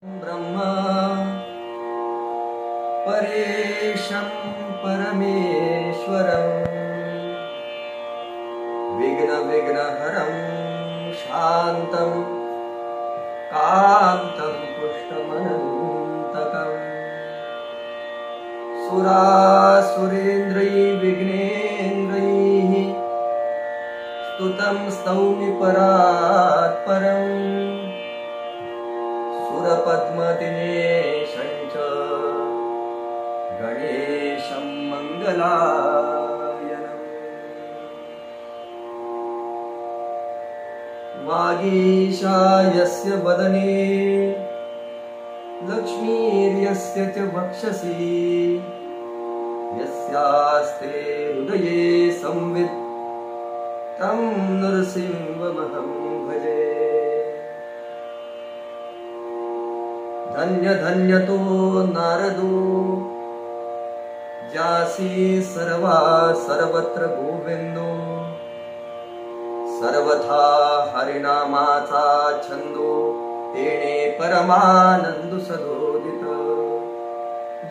ब्रह्मा परेशं परमेश्वरं विघ्नहरं शान्तं कान्तं पुष्टमनन्तकं सुरासुरेन्द्रैः विघ्नेन्द्रैः स्तुतं स्तौमि परात्परम् सुरपद्मदिनेशं च गणेशं मङ्गलायनम् वागीशायस्य वदने लक्ष्मीर्यस्य च वक्षसि यस्यास्ते हृदये संवित् तं नृसिंहमहं भजे। धन्य धन्य तो नारदो जासी सर्वा सर्वत्र गोविंदो सर्वथा हरिनामाचा छंदो तेणे परमानंद सदोदित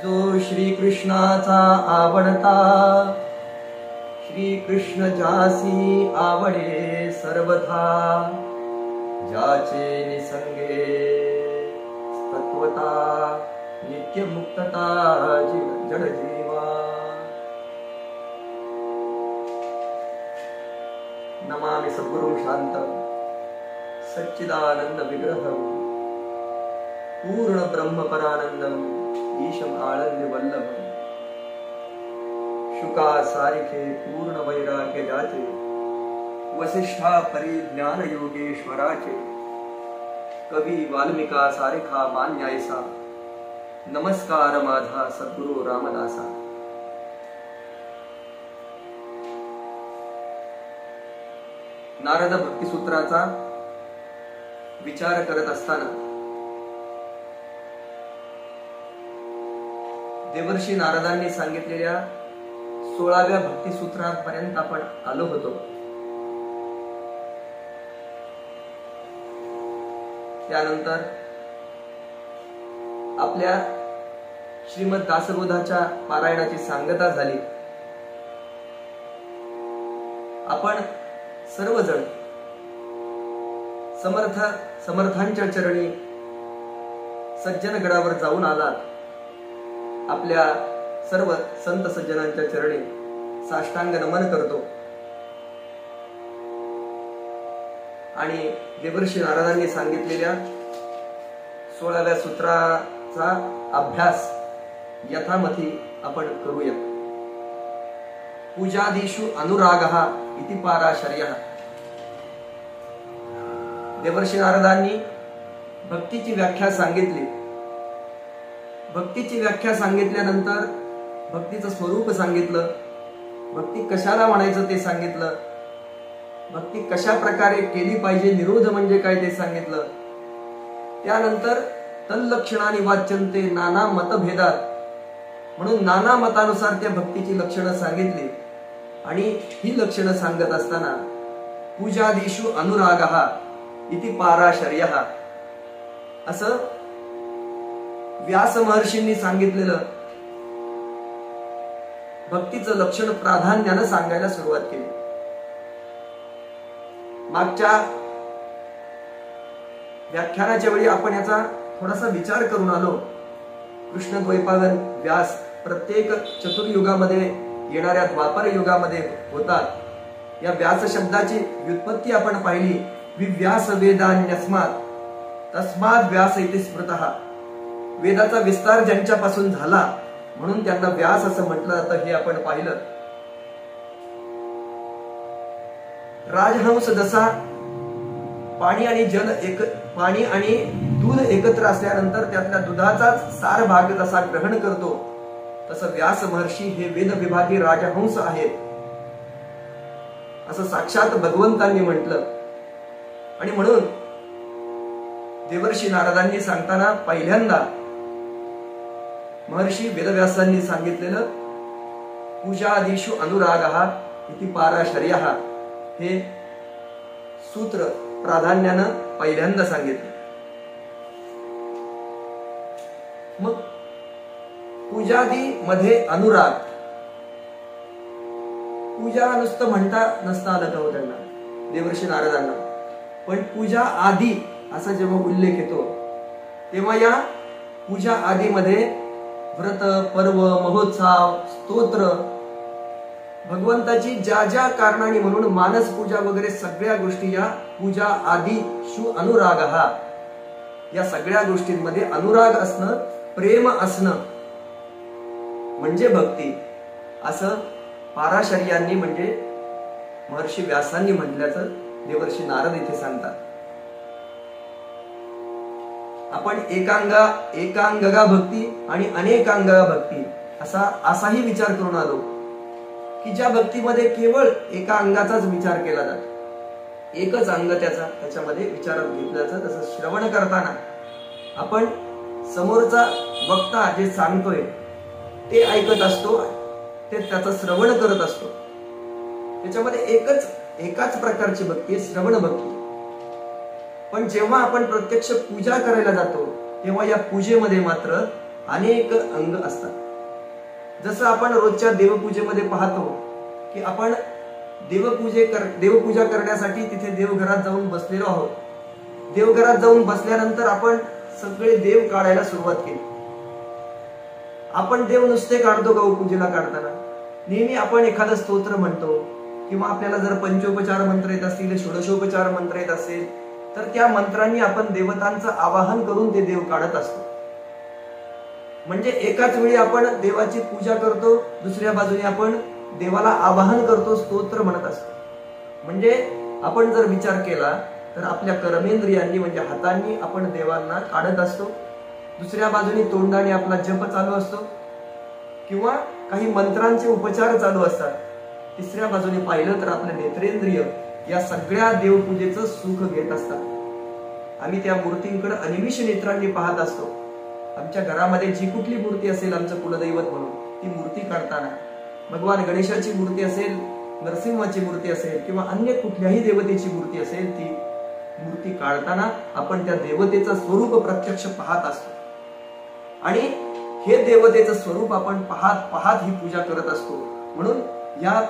जो श्री कृष्णाचा आवडता श्री कृष्ण जासी आवडे सर्वथा ज्याचे निसंगे तत्वता नित्य मुक्तता जड जीवा। नमामि सद्गुरुं शान्तं सच्चिदानंद विग्रहं पूर्ण ब्रह्म परानंदं ईशं आनंद वल्लभं शुका सारिखे पूर्ण वैराग्य जाचे वसिष्ठा परिज्ञान योगेश्वराचे कवी वाल्मिका सारिखा मान्यायसा नमस्कार माझा सद्गुरु रामदासा। नारद भक्तिसूत्राचा विचार करत असताना देवर्षी नारदांनी सांगितलेल्या 16व्या भक्तिसूत्रापर्यंत आपण आलो होतो। त्यानंतर आपल्या श्रीमद दासबोधाच्या पारायणाची सांगता झाली। आपण सर्वजण समर्थांच्या चरणी सज्जनगडावर जाऊन आलात। आपल्या सर्व संत सज्जनांच्या चरणी साष्टांग नमन करतो आणि देवर्षी नारदांनी सांगितलेल्या 16व्या सूत्राचा अभ्यास यथामथी आपण करूया। पूजादिषु अनुरागः इति पाराशर्यः। देवर्षी नारदांनी भक्तीची व्याख्या सांगितली। भक्तीची व्याख्या सांगितल्यानंतर भक्तीचं स्वरूप सांगितलं, भक्ती कशाला म्हणायचं ते सांगितलं, भक्ती कशा प्रकारे केली पाहिजे, निरोध म्हणजे काय ते सांगितलं। त्यानंतर तल्लक्षणानि वाच्यन्ते नाना मतभेदात म्हणून नाना मतानुसार त्या भक्तीची लक्षणं सांगितली आणि ही लक्षणं सांगत असताना पूजादिषु अनुरागः इति पाराशर्यः असं व्यास महर्षींनी सांगितलेलं भक्तीचं लक्षण प्राधान्यानं सांगायला सुरुवात केली। मागच्या व्याख्यानाच्या वेळी आपण याचा थोडासा विचार करून आलो। कृष्ण द्वैपायन व्यास प्रत्येक चतुर्युगामध्ये येणाऱ्या द्वापर युगामध्ये होतात। या व्यास शब्दाची व्युत्पत्ती आपण पाहिली। विव्यास वेदान्यस्मात् तस्मात् व्यास इति स्मृतः। वेदाचा विस्तार ज्यांच्यापासून झाला म्हणून त्यांना व्यास असं म्हटलं जातं, हे आपण पाहिलं। राजहंस जसा पाणी आणि दूध एकत्र असल्यानंतर त्यातल्या दुधाचाच सार भाग जसा ग्रहण करतो तसं व्यास महर्षी हे वेद विभागी राजहंस आहेत असं साक्षात भगवंतांनी म्हटलं। आणि म्हणून देवर्षी नारदांनी सांगताना पहिल्यांदा महर्षी वेदव्यासांनी सांगितलेलं पूजादिषु अनुरागः इति पाराशर्यः हे सूत्र प्राधान्यानं पहिल्यांदा सांगितलं। मग पूजादी मध्ये अनुराग, पूजा नुसतं म्हणता नसता आलं का त्यांना, देवर्षी नारदांना, पण पूजा आदी असा जेव्हा उल्लेख येतो तेव्हा या पूजा आदी मध्ये व्रत, पर्व, महोत्सव, स्तोत्र, भगवंताची ज्या ज्या कारणाने म्हणून मानस पूजा वगैरे सगळ्या गोष्टी या पूजा आदी शु अनुराग हा, या सगळ्या गोष्टींमध्ये अनुराग असणं, प्रेम असणं म्हणजे भक्ती, असं पाराशर्यांनी म्हणजे महर्षी व्यासांनी म्हटल्याचं देवर्षी नारद इथे सांगतात. आपण एकांगा भक्ती आणि अनेकांगा भक्ती असाही विचार करून आलो की ज्या भक्तीमध्ये केवळ एका अंगाचाच विचार केला जातो, एकच अंग त्याच्यामध्ये विचारात घेतलं जातं. तसं श्रवण करताना आपण समोरचा वक्ता जे सांगतोय ते ऐकत असतो, ते त्याचं श्रवण करत असतो. त्याच्यामध्ये एकाच प्रकारची भक्ती आहे, श्रवण भक्ती. पण जेव्हा आपण प्रत्यक्ष पूजा करायला जातो तेव्हा या पूजेमध्ये मात्र अनेक अंग असतात. जसं आपण रोजच्या देवपूजेमध्ये पाहतो की आपण देवपूजा करण्यासाठी तिथे देवघरात जाऊन बसलेलो आहोत. देवघरात जाऊन बसल्यानंतर आपण सगळे देव काढायला सुरुवात केली. आपण देव नुसते काढतो का पूजेला काढताना? नेहमी आपण एखादं स्तोत्र म्हणतो किंवा आपल्याला जर पंचोपचार मंत्र येत असतील, षोडशोपचार मंत्र येत असेल तर त्या मंत्रांनी आपण देवतांचं आवाहन करून ते देव काढत असतो. म्हणजे एकाच वेळी आपण देवाची पूजा करतो, दुसऱ्या बाजूने आपण देवाला आवाहन करतो, स्तोत्र म्हणत असतो. म्हणजे आपण जर विचार केला तर आपल्या कर्मेंद्रियांनी म्हणजे हातांनी आपण देवांना काढत असतो, दुसऱ्या बाजूने तोंडाने आपला जप चालू असतो किंवा काही मंत्रांचे उपचार चालू असतात, तिसऱ्या बाजूने पाहिलं तर आपले नेत्रेंद्रिय या सगळ्या देवपूजेचं सुख घेत असतात. आम्ही त्या मूर्तींकडे अनिमिष नेत्रांनी पाहत असतो. आमच्या घरामध्ये जी कुठली मूर्ती असेल आमचं कुलदैवत म्हणून, ती मूर्ती काढताना भगवान गणेशाची मूर्ती असेल, नरसिंहाची मूर्ती असेल किंवा अन्य कुठल्याही देवतेची मूर्ती असेल, ती मूर्ती काढताना आपण त्या देवतेचं स्वरूप प्रत्यक्ष पाहत असतो. आणि हे देवतेचं स्वरूप आपण पाहत ही पूजा करत असतो. म्हणून या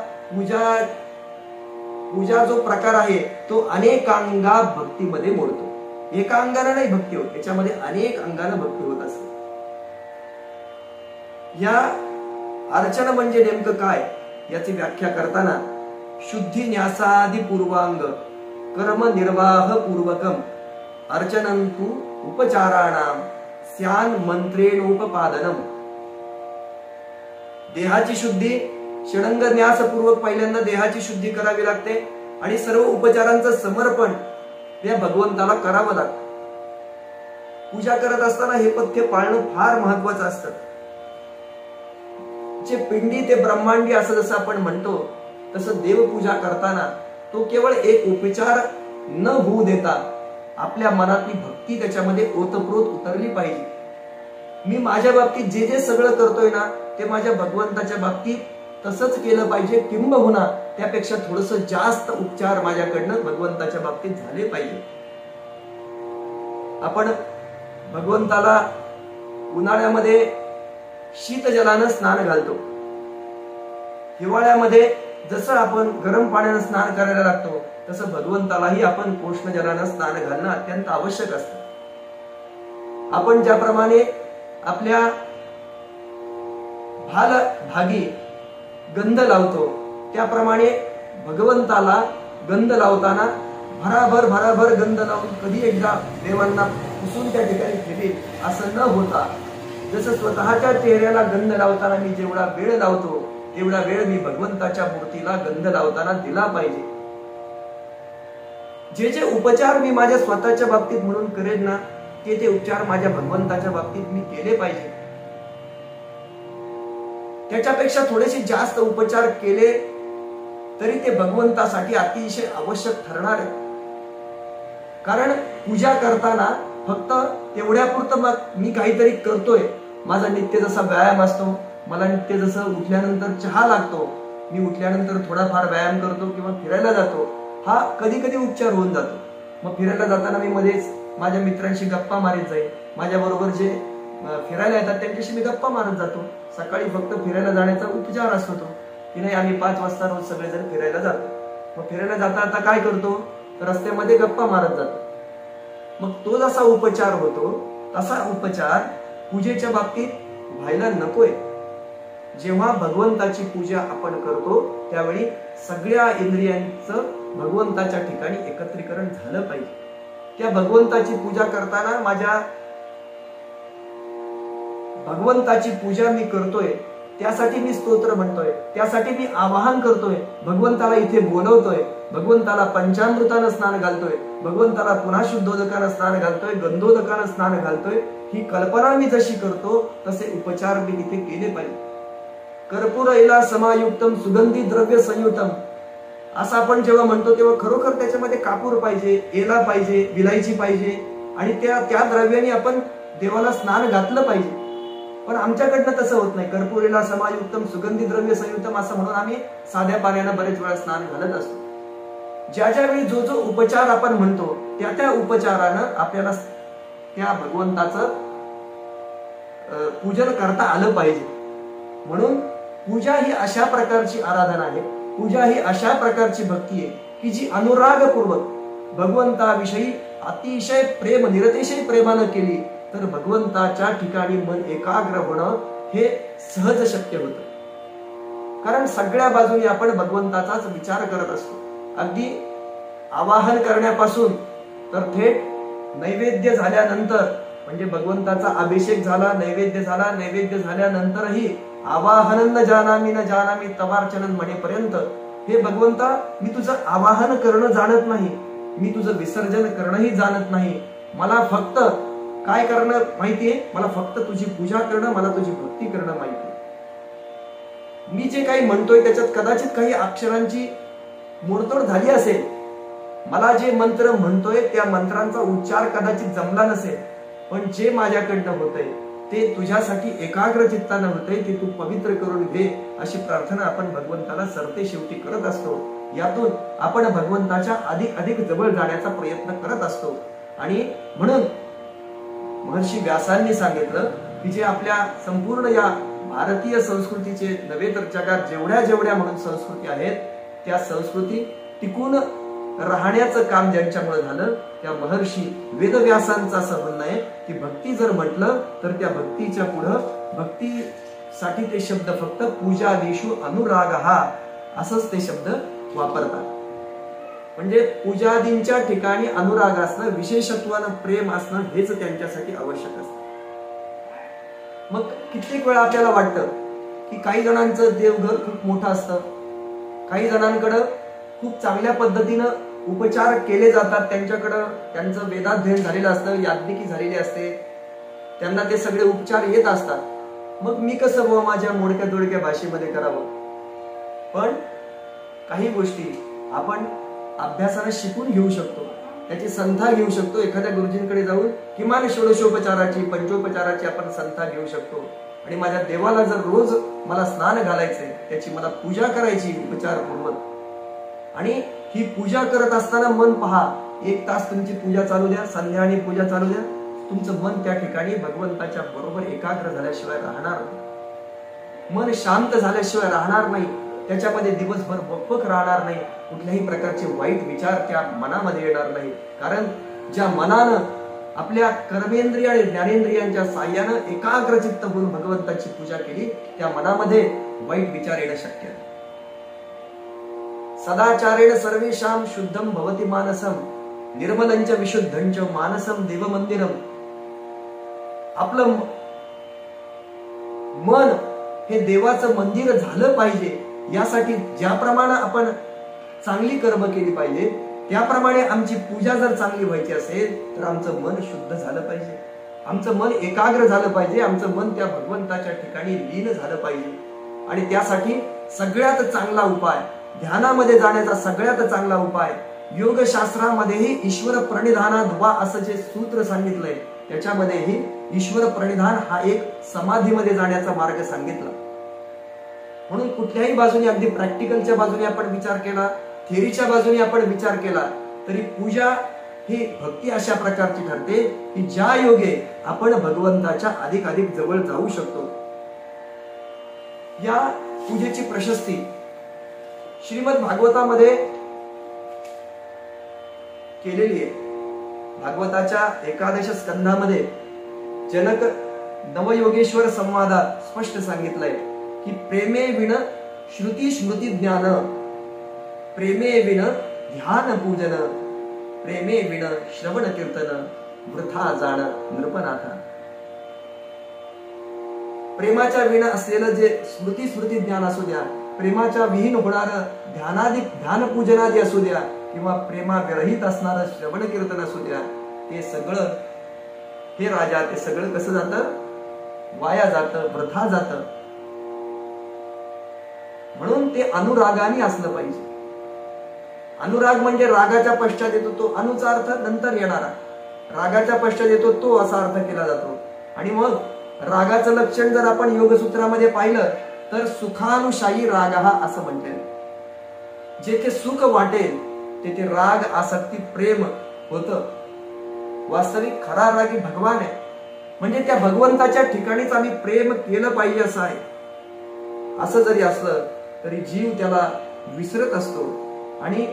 पूजा जो प्रकार आहे तो अनेकांगा भक्तीमध्ये मोडतो. एका अंगाने नाही भक्ती होत, याच्यामध्ये अनेक अंगाने भक्ती होत असते. या अर्चन म्हणजे नेमकं काय याची व्याख्या करताना शुद्धी न्यासादि पूर्वांग कर्म निर्वाह पूर्वकम अर्चनंतु उपचाराणाम स्यान मंत्रेणोपपादनम. देहाची शुद्धी षडंग न्यासपूर्वक पहिल्यांदा देहाची शुद्धी करावी लागते आणि सर्व उपचारांचं समर्पण त्या भगवंताला करावं लागतं. पूजा करत असताना हे पथ्य पाळणं फार महत्वाचं असतं. जे पिंडी ते ब्रह्मांडी असं जसं आपण म्हणतो तसं देवपूजा करताना तो केवळ एक उपचार न होऊ देता आपल्या मनातली भक्ती त्याच्यामध्ये ओतप्रोत उतरली पाहिजे. मी माझ्या बाबतीत जे जे सगळं करतोय ना ते माझ्या भगवंताच्या बाबतीत तसंच केलं पाहिजे, किंबहुना त्यापेक्षा थोडस जास्त उपचार माझ्याकडनं भगवंताच्या बाबतीत झाले पाहिजे. आपण भगवंताला उन्हाळ्यामध्ये शीत जलानं स्नान घालतो, हिवाळ्यामध्ये जसं आपण गरम पाण्यानं स्नान करायला लागतो तसं भगवंतालाही आपण उष्ण जलानं स्नान घालणं अत्यंत आवश्यक असतं. आपण ज्याप्रमाणे आपल्या भागी गंध लावतो त्याप्रमाणे भगवंताला गंध लावताना भराभर गंध लावून कधी एकदा देवांना पुसून त्या ठिकाणी ठेवेल असं न होता, जसं स्वतःच्या चेहऱ्याला गंध लावताना मी जेवढा वेळ लावतो तेवढा वेळ मी भगवंताच्या मूर्तीला गंध लावताना दिला पाहिजे. जे जे उपचार मी माझ्या स्वतःच्या बाबतीत म्हणून करेन ना ते उपचार माझ्या भगवंताच्या बाबतीत मी केले पाहिजे. त्याच्यापेक्षा थोडेसे जास्त उपचार केले तरी ते भगवंतासाठी अतिशय आवश्यक ठरणार आहे. कारण पूजा करताना फक्त तेवढ्यापुरतं मग मी काहीतरी करतोय, माझा नित्य जसा व्यायाम असतो, मला नित्य जसं उठल्यानंतर चहा लागतो, मी उठल्यानंतर थोडाफार व्यायाम करतो किंवा फिरायला जातो, हा कधी कधी उपचार होऊन जातो. मग फिरायला जाताना मी मध्येच माझ्या मित्रांशी गप्पा मारीत जाईल, माझ्या बरोबर जे फिरायला येतात त्यांच्याशी मी गप्पा मारत जातो. सकाळी फक्त फिरायला जाण्याचा उपचार असतो तो, की नाही आम्ही 5 वाजता रोज सगळेजण फिरायला जातो. मग फिरायला जाता आता काय करतो, तर रस्त्यामध्ये गप्पा मारत जातो. मग तो जसा उपचार होतो तसा उपचार पूजेच्या बाबतीत व्हायला नकोय. जेव्हा भगवंताची पूजा आपण करतो त्यावेळी सगळ्या इंद्रियांचं भगवंताच्या ठिकाणी एकत्रीकरण झालं पाहिजे. त्या भगवंताची पूजा करताना माझ्या भगवंताची पूजा मी करतोय, त्यासाठी मी स्तोत्र म्हणतोय, त्यासाठी मी आवाहन करतोय, भगवंताला इथे बोलवतोय, भगवंताला पंचामृतानं स्नान घालतोय, भगवंताला पुन्हा शुद्धोदकानं स्नान घालतोय, गंधोदकानं स्नान घालतोय. ही कल्पना मी जशी करतो तसे उपचार मी इथे केले पाहिजे. कर्पूर एला समायुक्तम सुगंधी द्रव्य संयुक्तम असं आपण जेव्हा म्हणतो तेव्हा खरोखर त्याच्यामध्ये कापूर पाहिजे, एला पाहिजे, विलायची पाहिजे आणि त्या द्रव्याने आपण देवाला स्नान घातलं पाहिजे. पण आमच्याकडनं तसं होत नाही. कर्पूरेला समायुक्तम सुगंधी द्रव्य संयुक्तम असं म्हणून आम्ही साध्या पाण्यानं बरेच वेळा स्नान घालत असतो. ज्या वेळी जो उपचार आपण म्हणतो त्या उपचारानं आपल्याला त्या भगवंताचं पूजन करता आलं पाहिजे. म्हणून पूजा ही अशा प्रकारची आराधना आहे, पूजा ही अशा प्रकारची भक्ती आहे की जी अनुरागपूर्वक भगवंताविषयी अतिशय प्रेम, निरतिशय प्रेमानं केली तर भगवंताच्या ठिकाणी मन एकाग्र होणं हे सहज शक्य होतं. कारण सगळ्या बाजूने आपण भगवंताचाच विचार करत असतो. अगदी आवाहन करण्यापासून तर थेट नैवेद्य झाल्यानंतर, म्हणजे भगवंताचा अभिषेक झाला, नैवेद्य झाला, नैवेद्य झाल्यानंतरही आवाहन न जानामी तवार्चनन म्हणेपर्यंत, हे भगवंता मी तुझं आवाहन करणं जाणत नाही, मी तुझं विसर्जन करणंही जाणत नाही, मला फक्त काय करणं माहितीये, मला फक्त तुझी पूजा करणं, मला तुझी भक्ती करणं माहितीये. मी जे काही म्हणतोय त्याच्यात कदाचित काही अक्षरांची मोडतोड झाली असेल, मला जे मंत्र म्हणतोय त्या मंत्रांचा उच्चार कदाचित जमला नसेल, पण जे माझ्याकडनं होतंय ते तुझ्यासाठी एकाग्र चित्तानं होतंय, ते तू पवित्र करून घे अशी प्रार्थना आपण भगवंताला सरते शेवटी करत असतो. यातून आपण भगवंताच्या अधिक जवळ जाण्याचा प्रयत्न करत असतो. आणि म्हणून महर्षी व्यासांनी सांगितलं की जे आपल्या संपूर्ण या भारतीय संस्कृतीचे नव्हे तर जगात जेवढ्या म्हणून संस्कृती आहेत त्या संस्कृती टिकून राहण्याचं काम ज्यांच्यामुळे झालं त्या महर्षी वेदव्यासांचं असं म्हणणं आहे की भक्ती जर म्हटलं तर त्या भक्तीच्या पुढं भक्तीसाठी ते शब्द फक्त पूजा देशु अनुराग हा असंच ते शब्द वापरतात. म्हणजे पूजादींच्या ठिकाणी अनुराग असणं, विशेषत्वानं प्रेम असणं हेच त्यांच्यासाठी आवश्यक असतं. मग कित्येक वेळा आपल्याला वाटतं की काही जणांचं देवघर खूप मोठं असतं, काही जणांकडं खूप चांगल्या पद्धतीनं उपचार केले जातात, त्यांच्याकडं त्यांचं वेदाध्ययन झालेलं असतं, याज्ञिकी झालेली असते, त्यांना ते सगळे उपचार येत असतात. मग मी कसं बुवा माझ्या मोडक्या तोडक्या भाषेमध्ये करावं? पण काही गोष्टी आपण अभ्यासाने शिकून घेऊ शकतो, त्याची संथा घेऊ शकतो. एखाद्या गुरुजींकडे जाऊन किमान षोडशोपचाराची, पंचोपचाराची आपण संथा घेऊ शकतो. आणि माझ्या देवाला जर रोज मला स्नान घालायचंय, त्याची मला पूजा करायची उपचारपूर्वक, आणि ही पूजा करत असताना मन पहा, 1 तास तुमची पूजा चालू द्या, संध्या आणि पूजा चालू द्या, तुमचं मन त्या ठिकाणी भगवंताच्या बरोबर एकाग्र झाल्याशिवाय राहणार नाही, मन शांत झाल्याशिवाय राहणार नाही, त्याच्यामध्ये दिवसभर बकबक राहणार नाही, कुठल्याही प्रकारचे वाईट विचार त्या मनामध्ये येणार नाही. कारण ज्या मनानं आपल्या कर्मेंद्रिय आणि ज्ञानेंद्रियांच्या साह्यानं एकाग्रचित्त होऊन भगवंताची पूजा केली त्या मनामध्ये वाईट विचार येणं शक्य आहे. सदाचारेण सर्वेषां शुद्धं भवति मानसम निर्मलंच विशुद्धंच मानसम देवमंदिरम. आपलं मन हे देवाचं मंदिर झालं पाहिजे, यासाठी ज्याप्रमाणे आपण चांगली कर्म केली पाहिजे त्याप्रमाणे आमची पूजा जर चांगली व्हायची असेल तर आमचं मन शुद्ध झालं पाहिजे, आमचं मन एकाग्र झालं पाहिजे, आमचं मन त्या भगवंताच्या ठिकाणी लीन झालं पाहिजे. आणि त्यासाठी सगळ्यात चांगला उपाय, ध्यानामध्ये जाण्याचा सगळ्यात चांगला उपाय, योगशास्त्रामध्येही ईश्वर प्रणिधानात वा असं जे सूत्र सांगितलंय त्याच्यामध्येही ईश्वर प्रणिधान हा एक समाधीमध्ये जाण्याचा मार्ग सांगितला. म्हणून कुठल्याही बाजूने, अगदी प्रॅक्टिकलच्या बाजूने आपण विचार केला, थेअरीच्या बाजूने आपण विचार केला तरी पूजा ही भक्ती अशा प्रकारची ठरते की ज्या योगे आपण भगवंताच्या अधिक अधिक जवळ जाऊ शकतो. या पूजेची प्रशस्ती श्रीमद भागवतामध्ये केलेली आहे. भागवताच्या 11 स्कंधामध्ये जनक नवयोगेश्वर संवादात स्पष्ट सांगितलंय की प्रेमे विण श्रुती स्मृती ज्ञान, प्रेमे विण ध्यान पूजन, प्रेमे विण श्रवण कीर्तन, वृथा जाण नृपनाथ. प्रेमाच्या विण असलेलं जे स्मृती ज्ञान असू द्या, प्रेमाच्या विहीन होणारं ध्यान पूजनादी असू द्या, किंवा प्रेमाविरहित असणारं श्रवण कीर्तन असू द्या, ते सगळं हे राजा ते सगळं कसं जातं, वाया जातं, वृथा जातं. म्हणून ते अनुरागाने असलं पाहिजे. अनुराग म्हणजे रागाच्या पश्चात येतो तो, अनुचा अर्थ नंतर येणारा, रागाच्या पश्चात येतो तो असा अर्थ केला जातो. आणि मग रागाचं लक्षण जर आपण योगसूत्रामध्ये पाहिलं तर सुखानुशायी राग हा असं म्हटलेलं. जेथे सुख वाटेल तेथे राग आसक्ती प्रेम होतं. वास्तविक खरा रागी भगवान आहे. म्हणजे त्या भगवंताच्या ठिकाणीच आम्ही प्रेम केलं पाहिजे असं आहे. असं जरी असलं तरी जीव त्याला विसरत असतो. आणि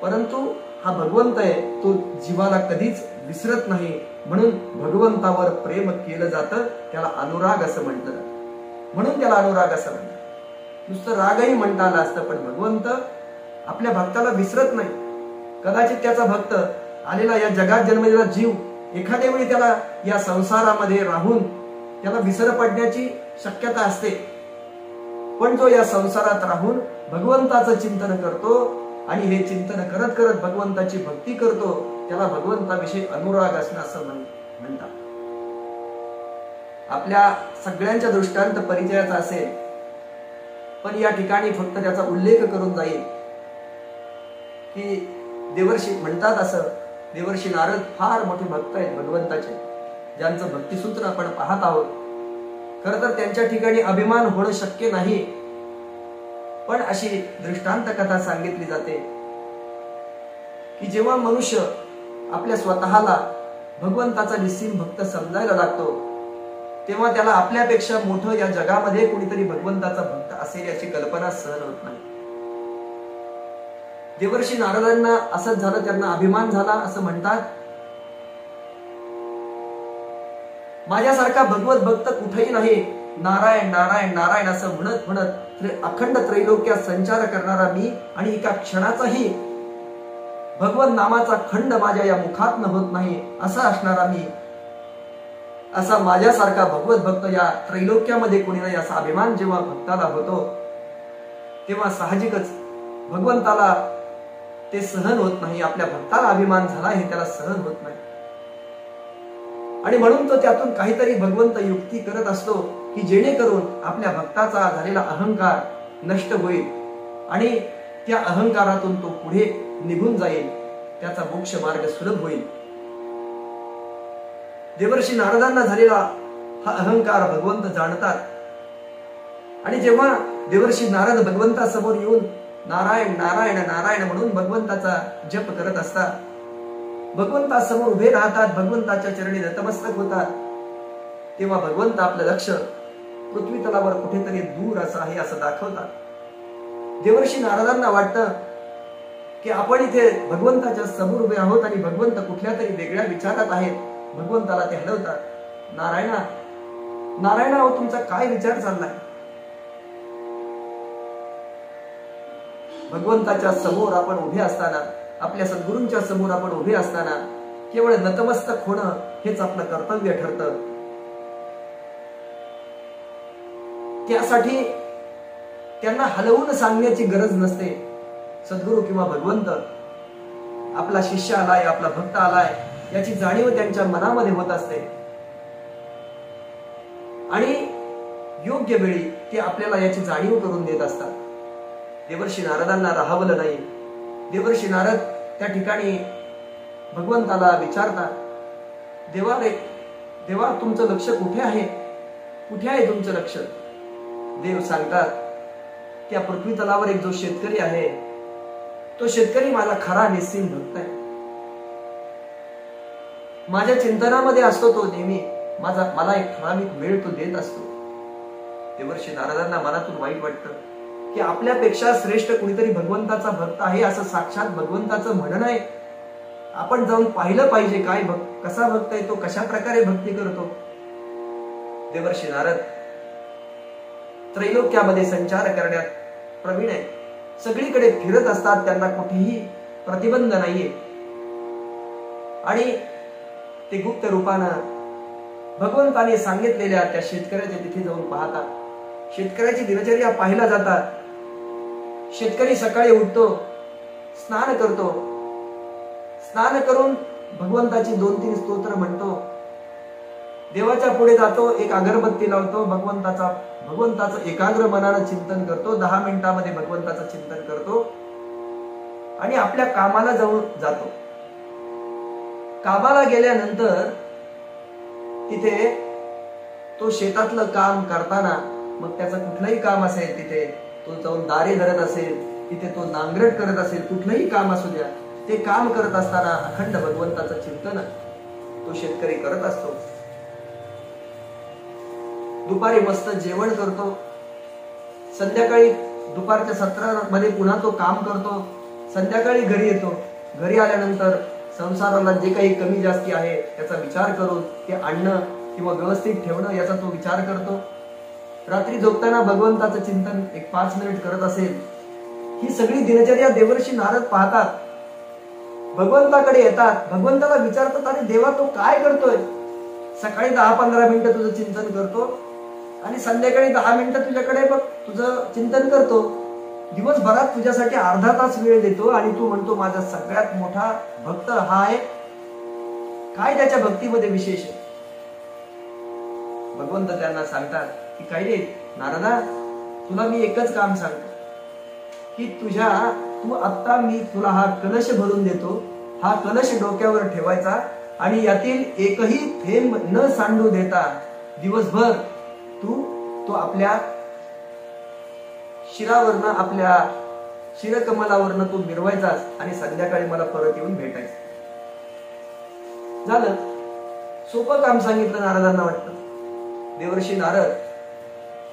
परंतु हा भगवंत आहे, तो जीवाला कधीच विसरत नाही. म्हणून भगवंतावर प्रेम केलं जातं, त्याला अनुराग असं म्हणतात. म्हणून त्याला अनुराग असं म्हणतात. नुसतं रागही म्हणता आलं असतं, पण भगवंत आपल्या भक्ताला विसरत नाही. कदाचित त्याचा भक्त आलेला या जगात जन्मलेला जीव एखाद्या वेळी त्याला या संसारामध्ये राहून त्याला विसर पडण्याची शक्यता असते. पण जो या संसारात राहून भगवंताचं चिंतन करतो आणि हे चिंतन करत करत भगवंताची भक्ती करतो, त्याला भगवंताविषयी अनुराग असणं असं म्हणतात. आपल्या सगळ्यांच्या दृष्टांत परिचयाचा असेल, पण या ठिकाणी फक्त त्याचा उल्लेख करून जाईल की देवर्षी म्हणतात असं, देवर्षी नारद फार मोठे भक्त आहेत भगवंताचे, ज्यांचं भक्तिसूत्र आपण पाहत आहोत. खरं तर त्यांच्या ठिकाणी अभिमान होणं शक्य नाही, पण अशी दृष्टांत कथा सांगितली जाते की जेव्हा मनुष्य आपल्या स्वतःला भगवंताचा निस्सीम भक्त समजायला लागतो, तेव्हा त्याला आपल्यापेक्षा मोठं या जगामध्ये कुणीतरी भगवंताचा भक्त असेल याची कल्पना सहन होत नाही. देवर्षी नारदांना असंच झालं, त्यांना अभिमान झाला. असं म्हणतात, माझ्यासारखा भगवत भक्त कुठेही नाही. नारायण नारायण नारायण असं म्हणत म्हणत अखंड त्रैलोक्यात संचार करणारा मी, आणि एका क्षणाचाही भगवत नामाचा खंड माझ्या या मुखात होत नाही असा असणारा मी, असा माझ्यासारखा भगवत भक्त या त्रैलोक्यामध्ये कोणी नाही असा अभिमान जेव्हा भक्ताला होतो, तेव्हा साहजिकच भगवंताला ते सहन होत नाही. आपल्या भक्ताला अभिमान झाला हे त्याला सहन होत नाही. आणि म्हणून तो त्यातून काहीतरी भगवंत युक्ती करत असतो की जेणेकरून आपल्या भक्ताचा झालेला अहंकार नष्ट होईल आणि त्या अहंकारातून तो पुढे निघून जाईल, त्याचा मोक्ष मार्ग सुलभ होईल. देवर्षी नारदांना झालेला हा अहंकार भगवंत जाणतात. आणि जेव्हा देवर्षी नारद भगवंतासमोर येऊन नारायण नारायण नारायण म्हणून भगवंताचा जप करत असतात, भगवंतासमोर उभे राहतात, भगवंताच्या चरणी नतमस्तक होतात, तेव्हा भगवंत आपलं लक्ष पृथ्वी तलावर कुठेतरी दूर असं आहे असं दाखवतात. देवर्षी नारदांना वाटतं की आपण इथे भगवंताच्या समोर उभे आहोत आणि भगवंत कुठल्या तरी वेगळ्या विचारात आहेत. भगवंताला ते हलवतात, नारायणा नारायणा हो तुमचा काय विचार चाललाय? भगवंताच्या समोर आपण उभे असताना, आपल्या सद्गुरूंच्या समोर आपण उभे असताना केवळ नतमस्तक होणं हेच आपलं कर्तव्य ठरतं. त्यासाठी त्यांना हलवून सांगण्याची गरज नसते. सद्गुरू किंवा भगवंत आपला शिष्य आलाय, आपला भक्त आलाय याची जाणीव त्यांच्या मनामध्ये होत असते आणि योग्य वेळी ते आपल्याला याची जाणीव करून देत असतात. देवर्षी नारदांना राहावलं नाही. देवर्षी नारद त्या ठिकाणी भगवंताला विचारतात, देवा रे देवा तुमचं लक्ष कुठे आहे? कुठे आहे तुमचं लक्ष? देव सांगतात, त्या पृथ्वी तलावर एक जो शेतकरी आहे, तो शेतकरी माझा खरा निस्सीम भक्त आहे. माझ्या चिंतनामध्ये असतो तो नेहमी. मला एक ठराविक वेळ तो देत असतो. देवर्षी नारदांना मनातून वाईट वाटतं की आपल्यापेक्षा श्रेष्ठ कुणीतरी भगवंताचा भक्त आहे असं साक्षात भगवंताचं म्हणणं आहे. आपण जाऊन पाहिलं पाहिजे काय कसा भक्त आहे तो, कशा प्रकारे भक्ती करतो. देवर्षी नारद त्रैलोक्यामध्ये संचार करण्यात प्रवीण आहे. सगळीकडे फिरत असतात, त्यांना कुठेही प्रतिबंध नाहीये. आणि ते गुप्त रूपानं भगवंताने सांगितलेल्या त्या शेतकऱ्याच्या तिथे जाऊन पाहतात. शेतकऱ्याची दिनचर्या पाहायला जातात. शेतकरी सकाळी उठतो, स्नान करतो, स्नान करून भगवंताची 2-3 स्तोत्र म्हणतो, देवाच्या पुढे जातो, एक अगरबत्ती लावतो, भगवंताचं एकाग्र मनानं चिंतन करतो. 10 मिनिटांमध्ये भगवंताचं चिंतन करतो आणि आपल्या कामाला जातो. कामाला गेल्यानंतर तिथे तो शेतातलं काम करताना, मग त्याचं कुठलंही काम असेल, तिथे तो जाऊन दारे धरत असेल, तिथे तो नांगरट करत असेल, कुठलंही काम असू द्या, ते काम करत असताना अखंड भगवंताचं चिंतन तो शेतकरी करत असतो. दुपारी मस्त जेवण करतो. संध्याकाळी दुपारच्या सत्रामध्ये पुन्हा तो काम करतो. संध्याकाळी घरी येतो. घरी आल्यानंतर संसाराला जे काही कमी जास्ती आहे त्याचा विचार करून ते आणणं किंवा व्यवस्थित ठेवणं याचा तो विचार करतो. रात्री झोपताना भगवंताचं चिंतन एक 5 मिनिट करत असेल. ही सगळी दिनचर्या देवर्षी नारद पाहतात. भगवंताकडे येतात, भगवंताला विचारतात, अरे देवा तो काय करतोय? सकाळी 10-15 मिनिटं तुझं चिंतन करतो आणि संध्याकाळी 10 मिनिटं तुझ्याकडे बघ तुझं चिंतन करतो. दिवसभरात तुझ्यासाठी अर्धा तास वेळ देतो आणि तू म्हणतो माझा सगळ्यात मोठा भक्त हा आहे. काय त्याच्या भक्तीमध्ये विशेष आहे? भगवंत त्यांना सांगतात की काही नाही नारदा, तुला मी एकच काम सांगतो की तू आता मी तुला हा कलश भरून देतो. हा कलश डोक्यावर ठेवायचा आणि यातील एकही थेंब न सांडू देता दिवसभर तो आपल्या शिरावरनं, आपल्या शिरकमलावरनं तो मिरवायचास आणि संध्याकाळी मला परत येऊन भेटायचं. झालं. सोपं काम सांगितलं नारदांना वाटतं. देवर्षी नारद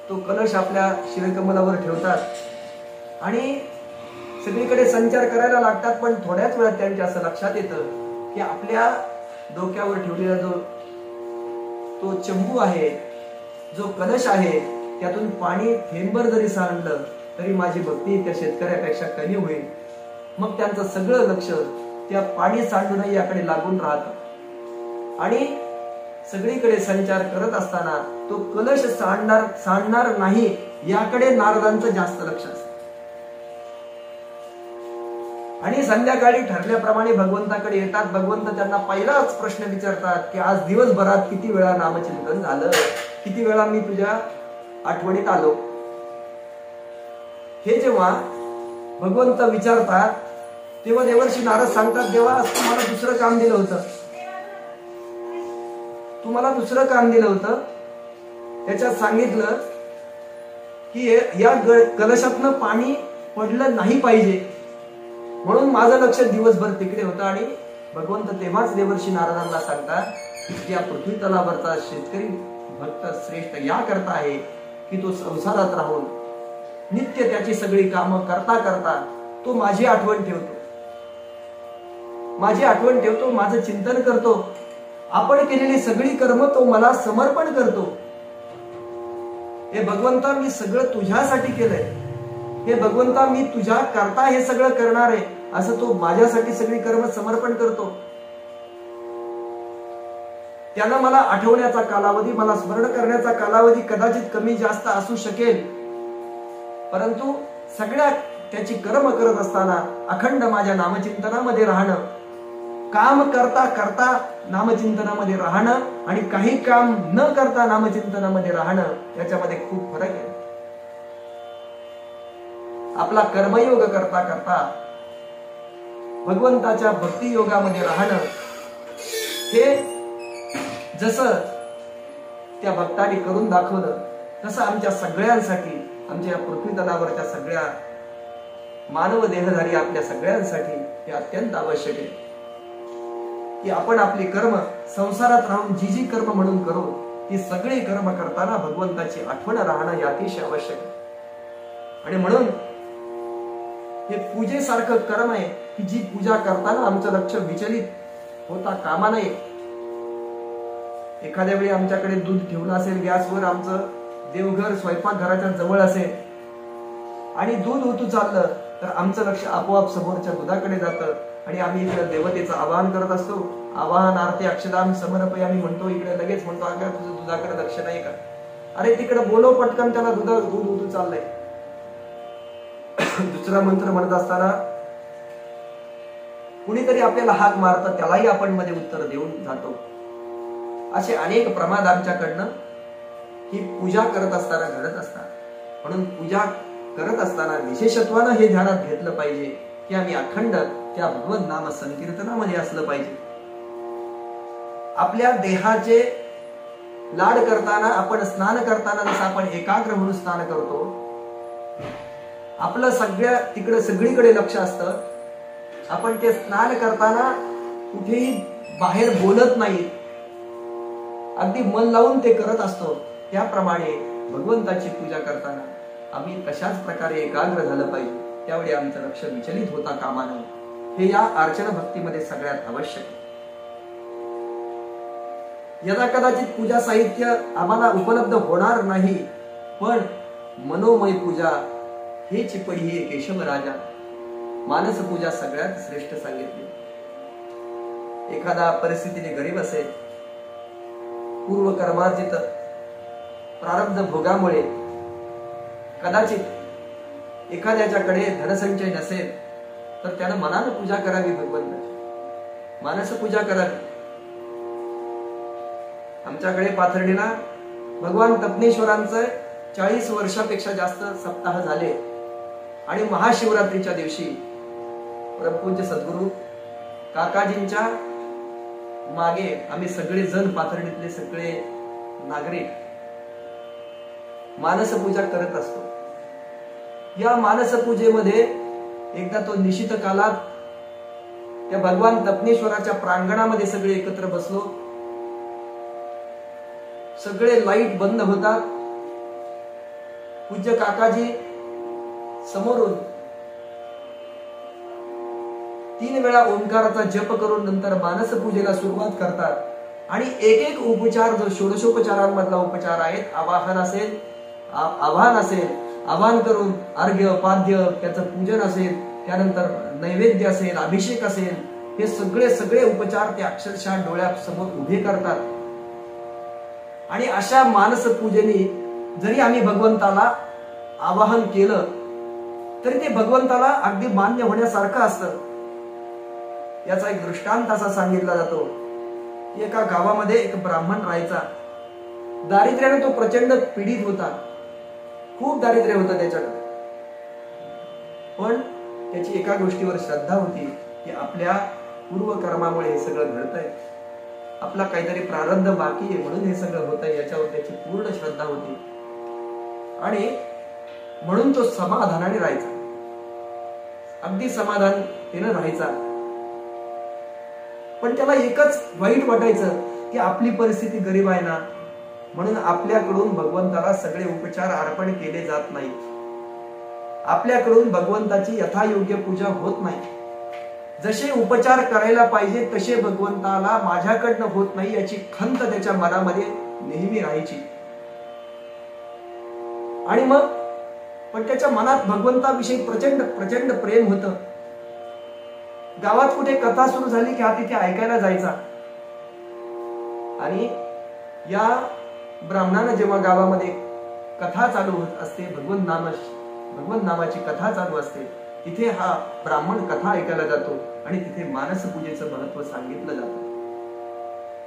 तो कलश आपल्या शिरकमलावर ठेवतात आणि सगळीकडे संचार करायला लागतात. पण थोड्याच वेळात त्यांच्या असं लक्षात येतं की आपल्या डोक्यावर ठेवलेला तो चंबू आहे, जो कलश आहे, त्यातून पाणी थेंबर जरी सांडलं तरी माझी भक्ती त्या शेतकऱ्यापेक्षा कमी होईल. मग त्यांचं सगळं लक्ष त्या पाणी सांडू नये याकडे लागून राहतं आणि सगळीकडे संचार करत असताना तो कलश सांडणार नाही याकडे नारदांचं जास्त लक्ष असतं. आणि संध्याकाळी ठरल्याप्रमाणे भगवंताकडे येतात. भगवंत त्यांना पहिलाच प्रश्न विचारतात की आज दिवसभरात किती वेळा नामचिंतन झालं, किती वेळा मी तुझ्या आठवणीत आलो. हे जेव्हा भगवंत विचारतात तेव्हा देवर्षी नारद सांगतात, देवा आज तुम्हाला दुसरं काम दिलं होतं. त्याच्यात सांगितलं की या कलशातनं पाणी पडलं नाही पाहिजे म्हणून माझं लक्ष दिवसभर तिकडे होतं. आणि भगवंत तेव्हाच देवर्षी नारदांना सांगतात की या पृथ्वी तलावरचा शेतकरी भक्त श्रेष्ठ या करता आहे की तो संसारात राहून नित्य त्याची सगळी कामं करता करता तो माझी आठवण ठेवतो, माझं चिंतन करतो, आपण केलेली सगळी कर्म तो मला समर्पण करतो. हे भगवंता मी सगळं तुझ्यासाठी केलंय, हे भगवंता मी तुझ्या करता हे सगळं करणार आहे असं तो माझ्यासाठी सगळी कर्म समर्पण करतो. त्यानं मला आठवण्याचा कालावधी, मला स्मरण करण्याचा कालावधी कदाचित कमी जास्त असू शकेल, परंतु सगळ्या त्याची कर्म करत असताना अखंड माझ्या नामचिंतनामध्ये राहणं, काम करता करता नामचिंतनामध्ये राहणं आणि काही काम न करता नामचिंतनामध्ये राहणं याच्यामध्ये खूप फरक आहे. आपला कर्मयोग करता करता भगवंताच्या भक्ती योगामध्ये राहणं हे जसं त्या भक्तांनी करून दाखवलं तसं आमच्या सगळ्यांसाठी, आमच्या या पृथ्वी तलावरच्या सगळ्या मानव देहधारी आपल्या सगळ्यांसाठी हे अत्यंत आवश्यक आहे. की आपण आपली कर्म संसारात राहून जी जी कर्म म्हणून करू ती सगळी कर्म करताना भगवंताची आठवण राहणं हे अतिशय आवश्यक आहे. आणि म्हणून हे पूजेसारखं कर्म आहे की जी पूजा करताना आमचं लक्ष विचलित होता कामा नये. एखाद्या वेळी आमच्याकडे दूध ठेवलं असेल गॅसवर, आमचं देवघर स्वयंपाकघराच्या जवळ असेल आणि दूध ओतू चाललं तर आमचं लक्ष आपोआप समोरच्या दुधाकडे जातं आणि आम्ही इकडे देवतेचं आवाहन करत असतो. आवाहन आरती अक्षदाम समर्पयामी म्हणतो, इकडे लगेच म्हणतो अगं तुझं दुधाकडे लक्ष नाही का? अरे तिकडे बोलव पटकन, त्याला दूध ओतू चाललंय. दुसरा मंत्र म्हणत असताना कुणीतरी आपल्याला हाक मारतं, त्यालाही आपण मध्ये उत्तर देऊन जातो. असे अनेक प्रमाद आमच्याकडनं ही पूजा करत असताना घडत असतात. म्हणून पूजा करत असताना विशेषत्वानं हे ध्यानात घेतलं पाहिजे की आम्ही अखंड त्या भगवत नाम संकीर्तनामध्ये असलं पाहिजे. आपल्या देहाचे लाड करताना, आपण स्नान करताना जसं आपण एकाग्र म्हणून स्नान करतो, आपलं तिकडे सगळीकडे लक्ष असतं. आपण ते स्नान करताना कुठेही बाहेर बोलत नाही, अगदी मन लावून ते करत असतो. त्याप्रमाणे भगवंताची पूजा करताना आम्ही तशाच प्रकारे एकाग्र झालं पाहिजे. त्यावेळी आमचं लक्ष विचलित होता कामा नये. हे या अर्चना भक्तीमध्ये सगळ्यात आवश्यक आहे. यदा कदाचित पूजा साहित्य आम्हाला उपलब्ध होणार नाही, पण मनोमय पूजा हे चिपडी हे केशव राजा मानस पूजा सगळ्यात श्रेष्ठ सांगितली. एखादा परिस्थितीने गरीब असेल, पूर्व कर्मार्जित प्रारब्ध भोगामुळे कदाचित एखाद्याच्याकडे धनसंचय नसेल तर त्यानं मनानं पूजा करावी, भगवंताची मानस पूजा करावी. आमच्याकडे पाथर्डीला भगवान तपनेश्वरांचं 40 वर्षापेक्षा जास्त सप्ताह झाले आणि महाशिवरात्रीच्या दिवशी परमपूज्य सद्गुरु काकाजींच्या मागे आम्ही सगळे जण, पाथर्डीतले सगळे नागरिक मानसपूजा करत असतो. या मानसपूजेमध्ये एकदा तो निशित कालात त्या भगवान तपनेश्वराच्या प्रांगणामध्ये सगळे एकत्र बसलो. सगळे लाईट बंद होतात. पूज्य काकाजी समोरून 3 वेळा ओंकाराचा जप करून नंतर मानसपूजेला सुरुवात करतात. आणि एक एक उपचार, जो षोडशोपचारांमधला उपचार आहेत, आवाहन असेल, आवाहन करून अर्घ्य पाद्य त्याचं पूजन असेल, त्यानंतर नैवेद्य असेल, अभिषेक असेल, हे सगळे उपचार ते अक्षरशः डोळ्यासमोर उभे करतात. आणि अशा मानस पूजेने जरी आम्ही भगवंताला आवाहन केलं तरी ते भगवंताला अगदी मान्य होण्यासारखं असतं. याचा एक दृष्टांत असा सांगितला जातो की एका गावामध्ये एक ब्राह्मण राहायचा. दारिद्र्याने तो प्रचंड पीडित होता, खूप दारिद्र्य होतं त्याच्याकडे. पण त्याची एका गोष्टीवर श्रद्धा होती की आपल्या पूर्व कर्मामुळे हे सगळं घडतंय, आपला काहीतरी प्रारब्ध बाकी आहे म्हणून हे सगळं होतंय, याच्यावर त्याची पूर्ण श्रद्धा होती. आणि म्हणून तो समाधानाने राहायचा, अगदी समाधान त्यानं राहायचा. पण त्याला एकच वाईट वाटायचं की आपली परिस्थिती गरीब आहे ना, म्हणून आपल्याकडून भगवंताला सगळे उपचार अर्पण केले जात नाहीत, आपल्याकडून भगवंताची यथायोग्य पूजा होत नाही. जसे उपचार करायला पाहिजे तसे भगवंताला माझ्याकडनं होत नाही, याची खंत त्याच्या मनामध्ये नेहमी राहायची. आणि मग पण त्याच्या मनात भगवंताविषयी प्रचंड प्रेम होतं. गावात कुठे कथा सुरू झाली की हा तिथे ऐकायला जायचा. आणि या ब्राह्मणानं जेव्हा गावामध्ये कथा चालू होत असते, भगवंत नामाची कथा चालू असते, तिथे हा ब्राह्मण कथा ऐकायला जातो आणि तिथे मानसपूजेचं महत्व सांगितलं जातं.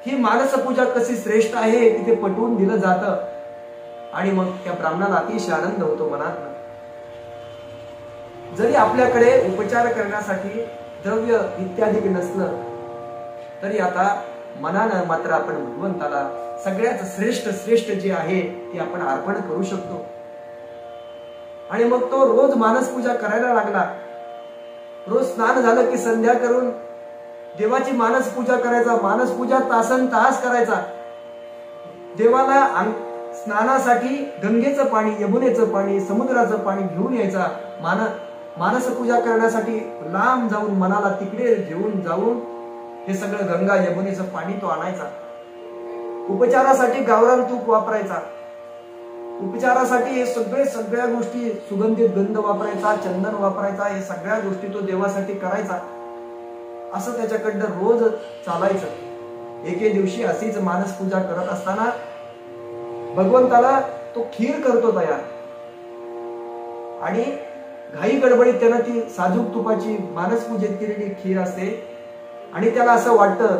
ही मानसपूजा कशी श्रेष्ठ आहे तिथे पटवून दिलं जातं. आणि मग त्या ब्राह्मणाला अतिशय आनंद होतो मनात. जरी आपल्याकडे उपचार करण्यासाठी द्रव्य इत्यादी नसलं तरी आता मनानं मात्र आपण भगवंताला सगळ्यात श्रेष्ठ जे आहे ते आपण अर्पण करू शकतो. आणि मग तो रोज मानस पूजा करायला लागला. रोज स्नान झालं की संध्या करून देवाची मानस पूजा करायचा, मानस पूजा तासन तास करायचा. देवाला स्नानासाठी गंगेचं पाणी, यमुनेचं पाणी, समुद्राचं पाणी घेऊन यायचा. मानस पूजा करण्यासाठी लांब जाऊन, मनाला तिकडे घेऊन जाऊन हे सगळं गंगा यमुनेचं पाणी तो आणायचा. उपचारासाठी गावरान तूप वापरायचा. उपचारासाठी हे सगळ्या गोष्टी, सुगंधित गंध वापरायचा, चंदन वापरायचा, हे सगळ्या गोष्टी तो देवासाठी करायचा. असं त्याच्याकडनं रोज चालायचं. एके दिवशी अशीच मानस पूजा करत असताना भगवंताला तो खीर करतो तयार, आणि घाई गडबडीत त्यानं ती साजूक तुपाची मानस पूजेत केलेली खीर असते, आणि त्याला असं वाटतं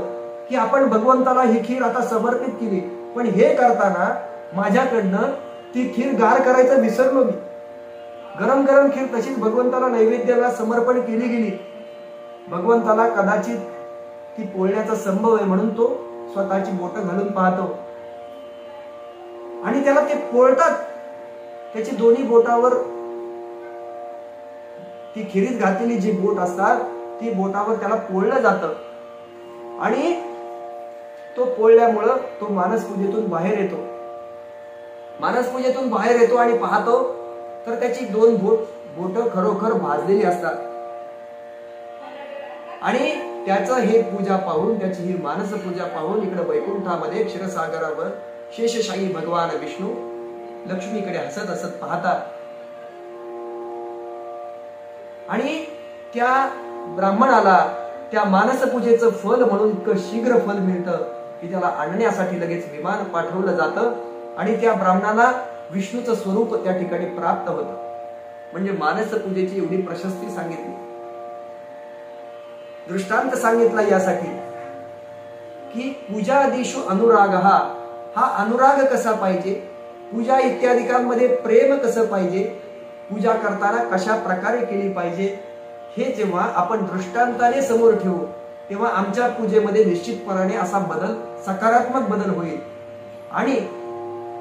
की आपण भगवंताला ही खीर आता समर्पित केली, पण हे करताना माझ्याकडनं ती खीर गार करायचं विसरलो मी. गरम गरम खीर तशीच भगवंताला नैवेद्याला समर्पण केली गेली. भगवंताला कदाचित ती पोळण्याचा संभव आहे म्हणून तो स्वतःची बोटं घालून पाहतो, आणि त्याला ते पोळतात. त्याची दोन्ही बोटावर ती खिरीत घातलेली जी बोट असतात ती बोटावर त्याला पोळलं जातं, आणि तो पोळल्यामुळं तो मानस पूजेतून बाहेर येतो. मानस पूजेतून बाहेर येतो आणि पाहतो तर त्याची दोन बोट खरोखर भाजलेली असतात. आणि त्याचं हे पूजा पाहून, त्याची ही मानस पूजा पाहून इकडे वैकुंठामध्ये क्षीरसागरावर शेषशाही भगवान विष्णू लक्ष्मीकडे हसत हसत पाहतात. आणि त्या ब्राह्मणाला त्या मानस पूजेचं फल म्हणून इतकं शीघ्र फल मिळतं की त्याला आणण्यासाठी लगेच विमान पाठवलं जातं, आणि त्या ब्राह्मणाला विष्णूचं स्वरूप त्या ठिकाणी प्राप्त होतं. म्हणजे मानस पूजेची एवढी प्रशस्ती सांगितली. दृष्टांत सांगितला यासाठी की पूजादिषु अनुराग, हा अनुराग कसा पाहिजे, पूजा इत्यादिकांमध्ये प्रेम कसं पाहिजे, पूजा करताना कशा प्रकारे केली पाहिजे, हे जेव्हा आपण दृष्टांताने समोर ठेवू तेव्हा आमच्या पूजेमध्ये निश्चितपणाने असा बदल, सकारात्मक बदल होईल. आणि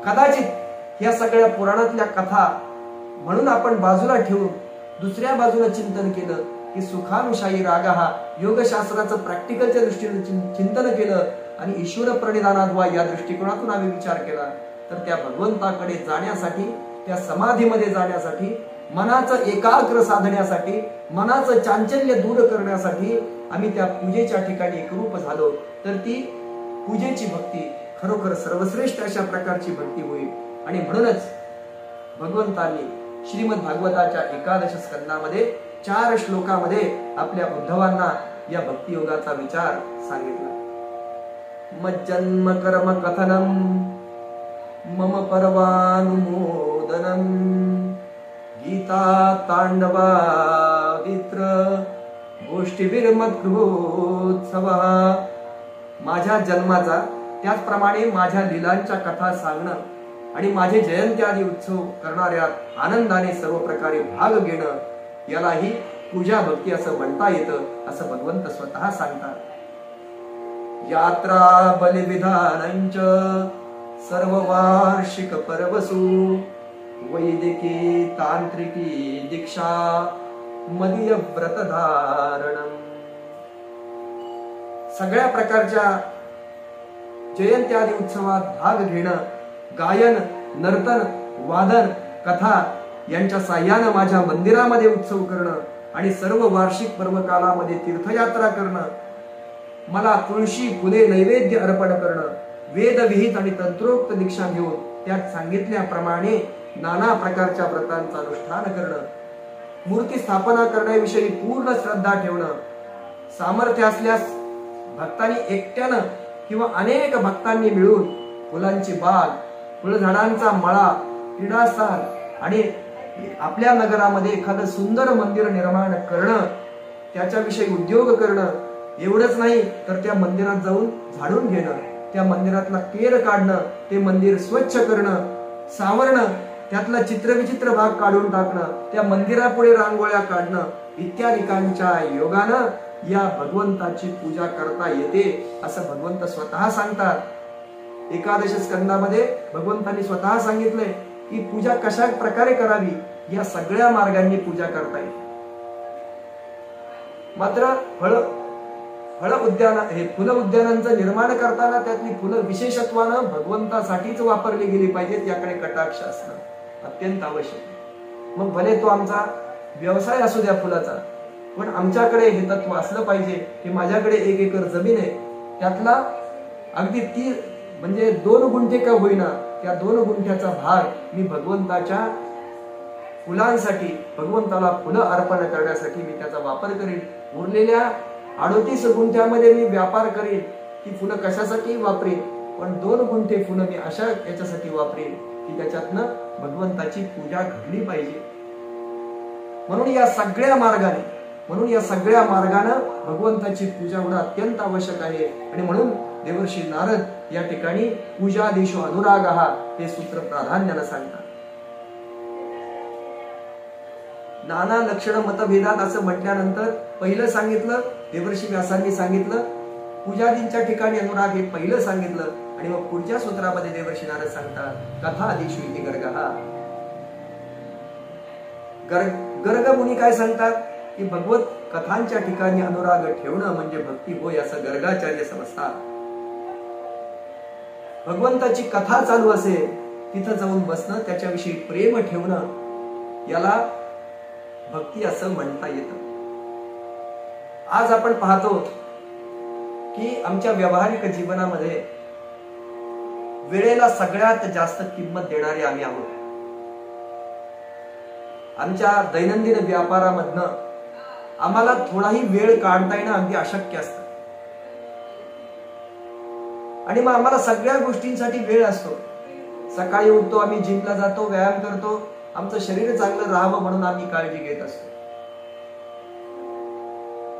कदाचित या सगळ्या पुराणातल्या कथा म्हणून आपण बाजूला ठेवून दुसऱ्या बाजूला चिंतन केलं की सुखानुशाही राग, हा योगशास्त्राचं प्रॅक्टिकलच्या दृष्टीने चिंतन केलं आणि ईश्वर प्रणिधानाद्वा या दृष्टिकोनातून आम्ही विचार केला, तर त्या भगवंताकडे जाण्यासाठी, त्या समाधीमध्ये जाण्यासाठी, मनाचं एकाग्र साधण्यासाठी, मनाचं चांचल्य दूर करण्यासाठी आम्ही त्या पूजेच्या ठिकाणी एकरूप झालो, तर ती पूजेची भक्ती खरोखर सर्वश्रेष्ठ अशा प्रकारची भक्ती होईल. आणि म्हणूनच भगवंतांनी श्रीमद भागवताच्या 11 स्कंदामध्ये 4 श्लोकामध्ये आपल्या उद्धवांना या भक्ती योगाचा विचार सांगितला. मज्जन्म कर्म कथनम मम परवानुमोदनम गीता तांडवादित्र गोष्टीभिर्मद्गृहोत्सव. माझ्या जन्माचा, त्याचप्रमाणे माझ्या लीलांच्या कथा सांगणं आणि माझे जयंती आदी उत्सव करणाऱ्या आनंदाने सर्व प्रकारे भाग घेणं, यालाही पूजा भक्ती असं म्हणता येतं, असं भगवंत स्वतः सांगतात. यात्रा बलिविधानंच सर्व वार्षिक पर्वसु वैदिकी तांत्रिकी दीक्षा मदीय व्रतधारणम. सगळ्या प्रकारच्या जयंती आदी उत्सवात भाग घेणं, गायन, नर्तन, वादन, कथा यांच्या साह्यानं माझ्या मंदिरामध्ये उत्सव करणं आणि सर्व वार्षिक पर्वकालामध्ये तीर्थयात्रा करणं, मला तुळशी फुले नैवेद्य अर्पण करणं, वेदविहित आणि तंत्रोक्त दीक्षा घेऊन त्यात सांगितल्याप्रमाणे नाना प्रकारच्या व्रतांचं अनुष्ठान करणं, मूर्ती स्थापना करण्याविषयी पूर्ण श्रद्धा ठेवणं, सामर्थ्य असल्यास भक्तांनी एकट्यानं किंवा अनेक भक्तांनी मिळून फुलांची बाग, फुलझाडांचा मळा, क्रीडास्थान आणि आपल्या नगरामध्ये एखादं सुंदर मंदिर निर्माण करणं, त्याच्याविषयी उद्योग करणं. एवढंच नाही तर त्या मंदिरात जाऊन झाडून घेणं, त्या मंदिरातला केर काढणं, ते मंदिर स्वच्छ करणं, सावरणं, त्यातला चित्रविचित्र भाग काढून टाकणं, त्या मंदिरापुढे रांगोळ्या काढणं इत्यादिकांच्या योगानं या भगवंताची पूजा करता येते, असं भगवंत स्वतः सांगतात. 11 स्कंदामध्ये भगवंतांनी स्वतः सांगितलंय की पूजा कशा प्रकारे करावी, या सगळ्या मार्गांनी पूजा करता येते. मात्र फळ हे फुल उद्यानांचं निर्माण करताना त्यातली फुलं विशेषत्वानं भगवंतासाठीच वापरली गेली पाहिजेत, याकडे कटाक्ष असणं अत्यंत आवश्यक आहे. मग भले तो आमचा व्यवसाय असू द्या फुलाचा, पण आमच्याकडे हे तत्व असलं पाहिजे की माझ्याकडे 1 एकर जमीन आहे, त्यातला अगदी 3 म्हणजे 2 गुंठे का होईना, त्या 2 गुंठ्याचा भाग मी भगवंताच्या फुलांसाठी, भगवंताला फुलं अर्पण करण्यासाठी मी त्याचा वापर करीन. उरलेल्या 38 गुंठ्यामध्ये मी व्यापार करीन, ती फुलं कशासाठी वापरेन, पण 2 गुंठे फुलं मी अशा याच्यासाठी वापरेन की त्याच्यातनं भगवंताची पूजा घडली पाहिजे. म्हणून या सगळ्या मार्गानं भगवंताची पूजा होणं अत्यंत आवश्यक आहे. आणि म्हणून देवर्षी नारद या ठिकाणी पूजादिषु अनुरागः हे सूत्र प्राधान्यानं सांगतात. नाना लक्षण मतभेदात असं म्हटल्यानंतर पहिलं सांगितलं, देवर्षी व्यासांनी सांगितलं पूजादींच्या ठिकाणी अनुराग हे पहिलं सांगितलं. आणि मग पुढच्या सूत्रामध्ये देवर्षी नारद सांगतात कथादिषु इति गर्गः. गर्ग मुनी काय सांगतात की भगवत कथांच्या ठिकाणी अनुराग ठेवणं म्हणजे भक्ती होय, असं गर्गाचार्य समजतात. भगवंताची कथा चालू असेल तिथं जाऊन बसणं, त्याच्याविषयी प्रेम ठेवणं, याला भक्ती असं म्हणता येतं. आज आपण पाहतो की आमच्या व्यावहारिक जीवनामध्ये वेळेला सगळ्यात जास्त किंमत देणारे आम्ही आहोत. आमच्या दैनंदिन व्यापारामधनं आम्हाला थोडाही वेळ काढता येणं अगदी अशक्य असतं. आणि मग आम्हाला सगळ्या गोष्टींसाठी वेळ असतो. सकाळी उठतो, आम्ही जिमला जातो, व्यायाम करतो, आमचं शरीर चांगलं राहावं म्हणून आम्ही काळजी घेत असतो.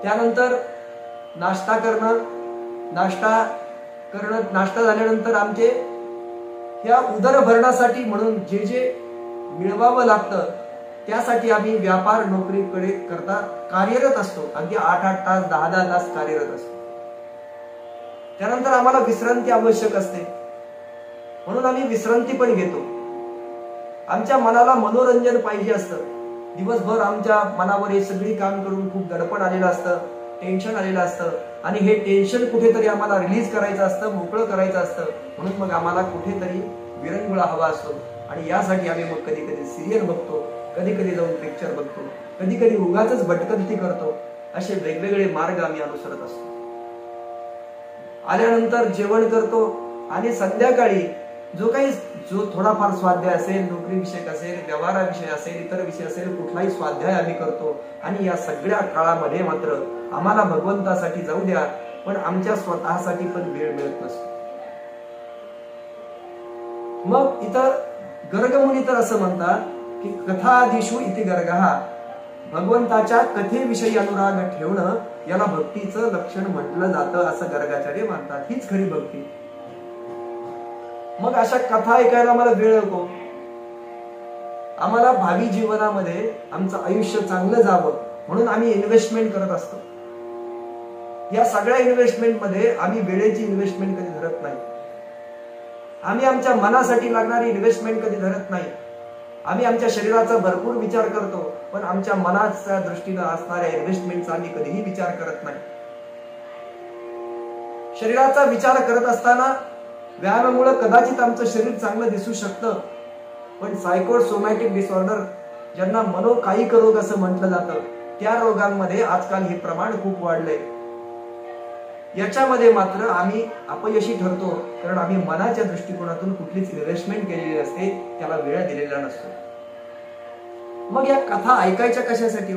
त्यानंतर नाश्ता झाल्यानंतर आमचे ह्या उदरभरणासाठी म्हणून जे मिळवावं लागतं त्यासाठी आम्ही व्यापार नोकरीकडे करता कार्यरत असतो. अगदी 8-8 तास 10-10 तास कार्यरत असतो. त्यानंतर आम्हाला विश्रांती आवश्यक असते, म्हणून आम्ही विश्रांती पण घेतो. आमच्या मनाला मनोरंजन पाहिजे असतं. दिवसभर आमच्या मनावर हे सगळी काम करून खूप दडपण आलेलं असतं, टेन्शन आलेलं असतं. आणि हे टेन्शन कुठेतरी आम्हाला रिलीज करायचं असतं, मोकळं करायचं असतं. म्हणून मग आम्हाला कुठेतरी विरंगुळा हवा असतो. आणि यासाठी आम्ही मग कधी कधी सिरियल बघतो, कधी कधी जाऊन पिक्चर बघतो, कधी कधी उगाच भटकंती करतो. असे वेगवेगळे मार्ग आम्ही अनुसरत असतो. आल्यानंतर जेवण करतो आणि संध्याकाळी जो थोडाफार स्वाध्याय असेल, नोकरी विषयक असेल, व्यवहाराविषयी असेल, इतर विषय असेल, कुठलाही स्वाध्याय आम्ही करतो. आणि या सगळ्या काळामध्ये मात्र आम्हाला भगवंतासाठी जाऊ द्या, पण आमच्या स्वतःसाठी पण वेळ मिळत नसतो. मग इथं गर्गमुनी तर असं म्हणतात की कथादिषु इति गर्गः, भगवंताच्या कथेविषयी अनुराग ठेवणं याला भक्तीचं लक्षण म्हटलं जातं, असं गर्गाचार्य मानतात. हीच खरी भक्ती. मग अशा कथा ऐकायला आम्हाला वेळ नको. आम्हाला भावी जीवनामध्ये आमचं आयुष्य चांगलं जावं म्हणून आम्ही इन्व्हेस्टमेंट करत असतो. या सगळ्या इन्व्हेस्टमेंट मध्ये आम्ही वेळेची इन्व्हेस्टमेंट कधी धरत नाही. आम्ही आमच्या मनासाठी लागणारी इन्व्हेस्टमेंट कधी धरत नाही. आम्ही आमच्या शरीराचा भरपूर विचार करतो, पण आमच्या मनाच्या दृष्टीनं असणाऱ्या इन्व्हेस्टमेंटचा आम्ही कधीही विचार करत नाही. शरीराचा विचार करत असताना व्यायामामुळे कदाचित आमचं शरीर चांगलं दिसू शकतं, पण सायकोसोमॅटिक डिसऑर्डर, ज्यांना मनोकायिक रोग असं म्हटलं जातं, त्या रोगांमध्ये आजकाल हे प्रमाण खूप वाढलंय. याच्यामध्ये मात्र आम्ही अपयशी ठरतो, कारण आम्ही मनाच्या दृष्टिकोनातून कुठलीच इन्व्हेस्टमेंट केलेली असते, त्याला वेळ दिलेला नसतो. मग या कथा ऐकायच्या कशासाठी?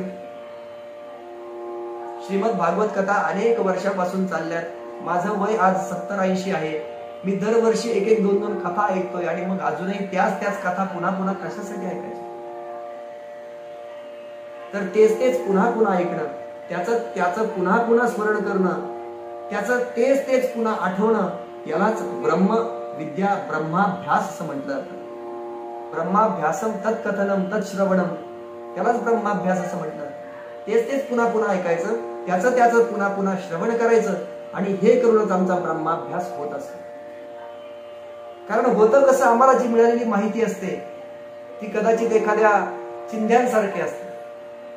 श्रीमद भागवत कथा अनेक वर्षापासून चालल्यात. माझं वय आज 70-80 आहे. मी दरवर्षी 1-2 कथा ऐकतोय, आणि मग अजूनही त्याच कथा पुन्हा पुन्हा कशासाठी ऐकायच्या? तर तेच पुन्हा पुन्हा ऐकणं, त्याचं पुन्हा पुन्हा स्मरण करणं, त्याचं तेच पुन्हा आठवणं, यालाच ब्रह्मविद्या, ब्रह्माभ्यास असं म्हटलं जातं. ब्रह्माभ्यासम तत्कथनम तत्श्रवणम, त्यालाच ब्रह्माभ्यास असं म्हटलं. तेच पुन्हा पुन्हा ऐकायचं, त्याचं पुन्हा पुन्हा श्रवण करायचं, आणि हे करूनच आमचा ब्रह्माभ्यास होत असतो. कारण होतं कसं, आम्हाला जी मिळालेली माहिती असते ती कदाचित एखाद्या चिंध्यांसारखी असते.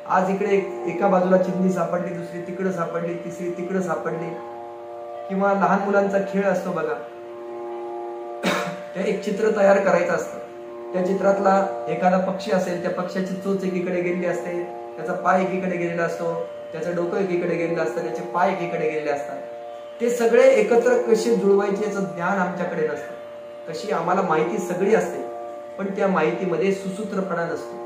आज इकडे एका बाजूला चिमणी सापडली, दुसरी तिकडे सापडली, तिसरी तिकडे सापडली. किंवा लहान मुलांचा खेळ असतो बघा, ते एक चित्र तयार करायचं असतं. त्या चित्रातला एखादा पक्षी असेल, त्या पक्षाची चोच एकीकडे गेलेली असते, त्याचा पाय एकीकडे गेलेला असतो, त्याचं डोकं एकीकडे गेलेलं असतं, त्याचे पाय एकीकडे गेलेले असतात. ते सगळे एकत्र कसे जुळवायचे याचं ज्ञान आमच्याकडे नसतं. तशी आम्हाला माहिती सगळी असते, पण त्या माहितीमध्ये सुसूत्रपणा नसतो.